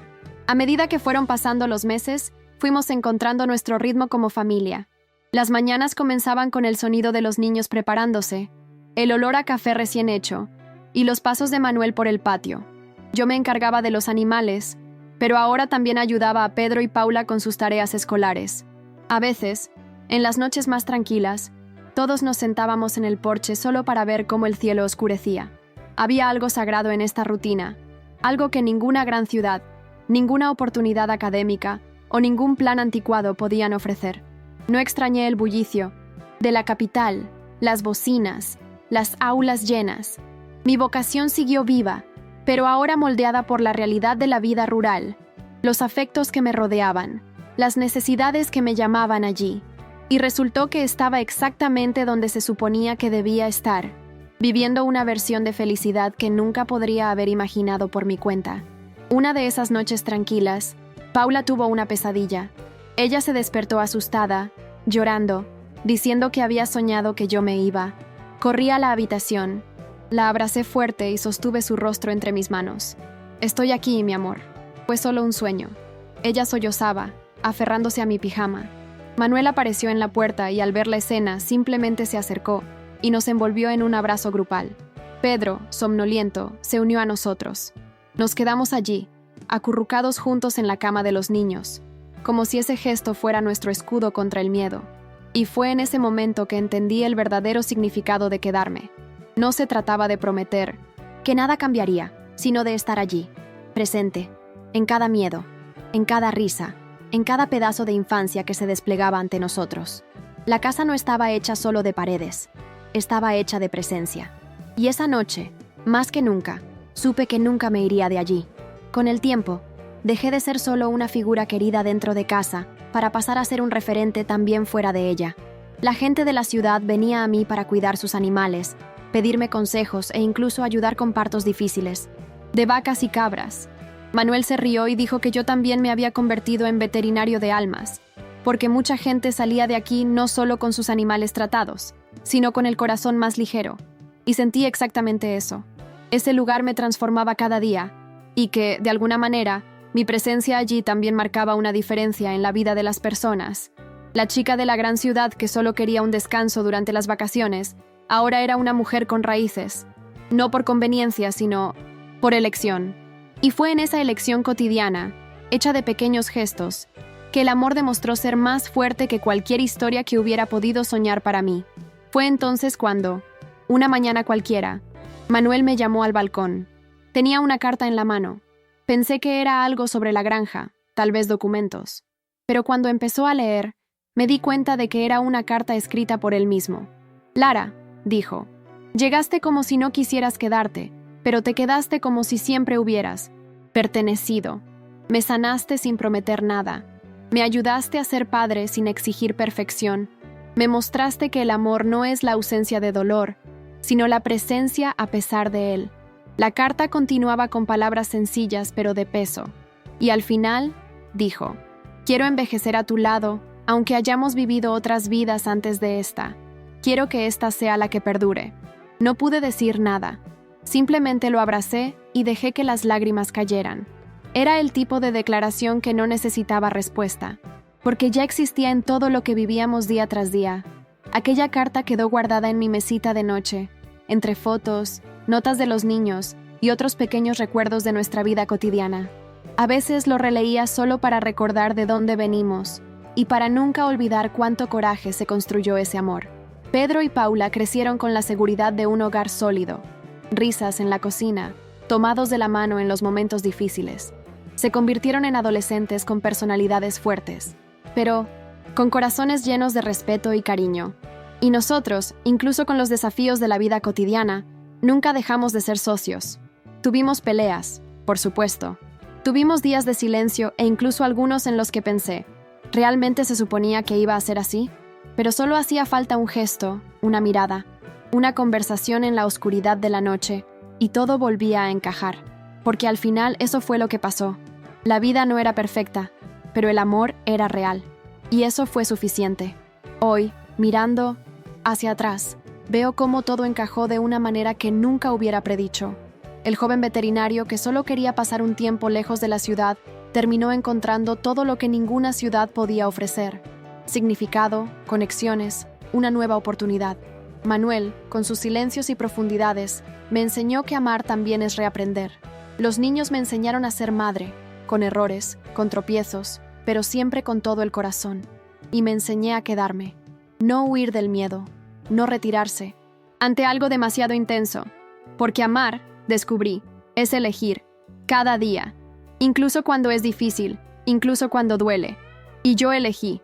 A medida que fueron pasando los meses, fuimos encontrando nuestro ritmo como familia. Las mañanas comenzaban con el sonido de los niños preparándose, el olor a café recién hecho, y los pasos de Manuel por el patio. Yo me encargaba de los animales, pero ahora también ayudaba a Pedro y Paula con sus tareas escolares. A veces, en las noches más tranquilas, todos nos sentábamos en el porche solo para ver cómo el cielo oscurecía. Había algo sagrado en esta rutina, algo que ninguna gran ciudad, ninguna oportunidad académica o ningún plan anticuado podían ofrecer. No extrañé el bullicio de la capital, las bocinas, las aulas llenas. Mi vocación siguió viva, pero ahora moldeada por la realidad de la vida rural, los afectos que me rodeaban, las necesidades que me llamaban allí. Y resultó que estaba exactamente donde se suponía que debía estar, viviendo una versión de felicidad que nunca podría haber imaginado por mi cuenta. Una de esas noches tranquilas, Paula tuvo una pesadilla. Ella se despertó asustada, llorando, diciendo que había soñado que yo me iba. Corrí a la habitación, la abracé fuerte y sostuve su rostro entre mis manos. «Estoy aquí, mi amor. Fue solo un sueño». Ella sollozaba, aferrándose a mi pijama. Manuel apareció en la puerta y al ver la escena simplemente se acercó y nos envolvió en un abrazo grupal. Pedro, somnoliento, se unió a nosotros. Nos quedamos allí, acurrucados juntos en la cama de los niños, como si ese gesto fuera nuestro escudo contra el miedo. Y fue en ese momento que entendí el verdadero significado de quedarme. No se trataba de prometer que nada cambiaría, sino de estar allí, presente, en cada miedo, en cada risa, en cada pedazo de infancia que se desplegaba ante nosotros. La casa no estaba hecha solo de paredes, estaba hecha de presencia. Y esa noche, más que nunca, supe que nunca me iría de allí. Con el tiempo, dejé de ser solo una figura querida dentro de casa para pasar a ser un referente también fuera de ella. La gente de la ciudad venía a mí para cuidar sus animales, pedirme consejos e incluso ayudar con partos difíciles, de vacas y cabras. Manuel se rió y dijo que yo también me había convertido en veterinario de almas, porque mucha gente salía de aquí no solo con sus animales tratados, sino con el corazón más ligero. Y sentí exactamente eso. Ese lugar me transformaba cada día, y que, de alguna manera, mi presencia allí también marcaba una diferencia en la vida de las personas. La chica de la gran ciudad que solo quería un descanso durante las vacaciones, ahora era una mujer con raíces, no por conveniencia, sino por elección. Y fue en esa elección cotidiana, hecha de pequeños gestos, que el amor demostró ser más fuerte que cualquier historia que hubiera podido soñar para mí. Fue entonces cuando, una mañana cualquiera, Manuel me llamó al balcón. Tenía una carta en la mano. Pensé que era algo sobre la granja, tal vez documentos. Pero cuando empezó a leer, me di cuenta de que era una carta escrita por él mismo. «Lara», dijo, «llegaste como si no quisieras quedarte, pero te quedaste como si siempre hubieras pertenecido. Me sanaste sin prometer nada. Me ayudaste a ser padre sin exigir perfección. Me mostraste que el amor no es la ausencia de dolor, sino la presencia a pesar de él». La carta continuaba con palabras sencillas pero de peso. Y al final, dijo, «Quiero envejecer a tu lado, aunque hayamos vivido otras vidas antes de esta. Quiero que esta sea la que perdure». No pude decir nada. Simplemente lo abracé y dejé que las lágrimas cayeran. Era el tipo de declaración que no necesitaba respuesta, porque ya existía en todo lo que vivíamos día tras día. Aquella carta quedó guardada en mi mesita de noche, entre fotos, notas de los niños y otros pequeños recuerdos de nuestra vida cotidiana. A veces lo releía solo para recordar de dónde venimos y para nunca olvidar cuánto coraje se construyó ese amor. Pedro y Paula crecieron con la seguridad de un hogar sólido. Risas en la cocina, tomados de la mano en los momentos difíciles. Se convirtieron en adolescentes con personalidades fuertes, pero con corazones llenos de respeto y cariño. Y nosotros, incluso con los desafíos de la vida cotidiana, nunca dejamos de ser socios. Tuvimos peleas, por supuesto. Tuvimos días de silencio e incluso algunos en los que pensé, ¿realmente se suponía que iba a ser así? Pero solo hacía falta un gesto, una mirada, una conversación en la oscuridad de la noche, y todo volvía a encajar. Porque al final eso fue lo que pasó. La vida no era perfecta, pero el amor era real. Y eso fue suficiente. Hoy, mirando hacia atrás, veo cómo todo encajó de una manera que nunca hubiera predicho. El joven veterinario que solo quería pasar un tiempo lejos de la ciudad, terminó encontrando todo lo que ninguna ciudad podía ofrecer. Significado, conexiones, una nueva oportunidad. Manuel, con sus silencios y profundidades, me enseñó que amar también es reaprender. Los niños me enseñaron a ser madre, con errores, con tropiezos, pero siempre con todo el corazón. Y me enseñé a quedarme. No huir del miedo, no retirarse. Ante algo demasiado intenso, Porque amar, descubrí, es elegir, cada día, incluso cuando es difícil, incluso cuando duele. Y yo elegí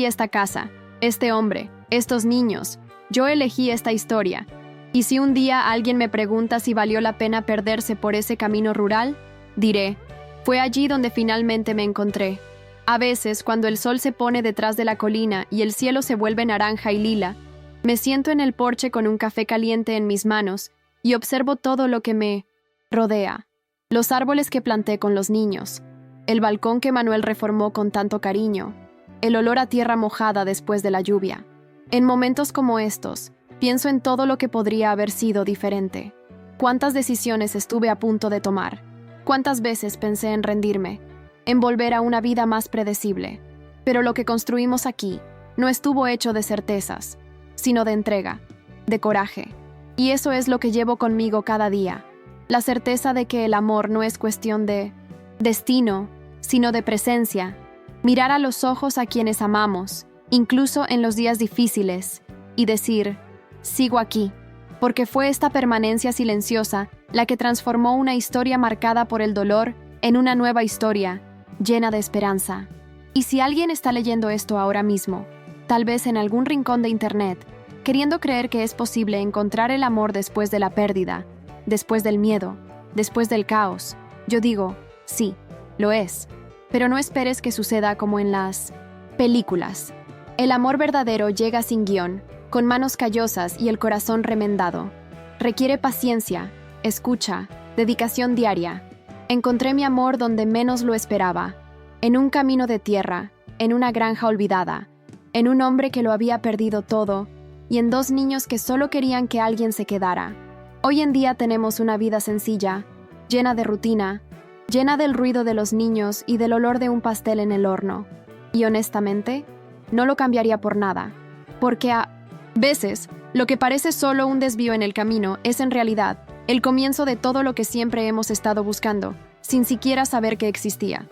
esta casa, este hombre, estos niños, yo elegí esta historia. Y si un día alguien me pregunta si valió la pena perderse por ese camino rural, diré, fue allí donde finalmente me encontré. A veces, cuando el sol se pone detrás de la colina y el cielo se vuelve naranja y lila, me siento en el porche con un café caliente en mis manos y observo todo lo que me rodea. Los árboles que planté con los niños, el balcón que Manuel reformó con tanto cariño, el olor a tierra mojada después de la lluvia. En momentos como estos, pienso en todo lo que podría haber sido diferente. Cuántas decisiones estuve a punto de tomar. Cuántas veces pensé en rendirme, en volver a una vida más predecible. Pero lo que construimos aquí no estuvo hecho de certezas, sino de entrega, de coraje. Y eso es lo que llevo conmigo cada día. La certeza de que el amor no es cuestión de destino, sino de presencia. Mirar a los ojos a quienes amamos, incluso en los días difíciles, y decir, sigo aquí, porque fue esta permanencia silenciosa la que transformó una historia marcada por el dolor en una nueva historia, llena de esperanza. Y si alguien está leyendo esto ahora mismo, tal vez en algún rincón de internet, queriendo creer que es posible encontrar el amor después de la pérdida, después del miedo, después del caos, yo digo, sí, lo es. Pero no esperes que suceda como en las películas. El amor verdadero llega sin guión, con manos callosas y el corazón remendado. Requiere paciencia, escucha, dedicación diaria. Encontré mi amor donde menos lo esperaba, en un camino de tierra, en una granja olvidada, en un hombre que lo había perdido todo y en dos niños que solo querían que alguien se quedara. Hoy en día tenemos una vida sencilla, llena de rutina, llena del ruido de los niños y del olor de un pastel en el horno. Y honestamente, no lo cambiaría por nada, porque a veces, lo que parece solo un desvío en el camino es en realidad el comienzo de todo lo que siempre hemos estado buscando, sin siquiera saber que existía.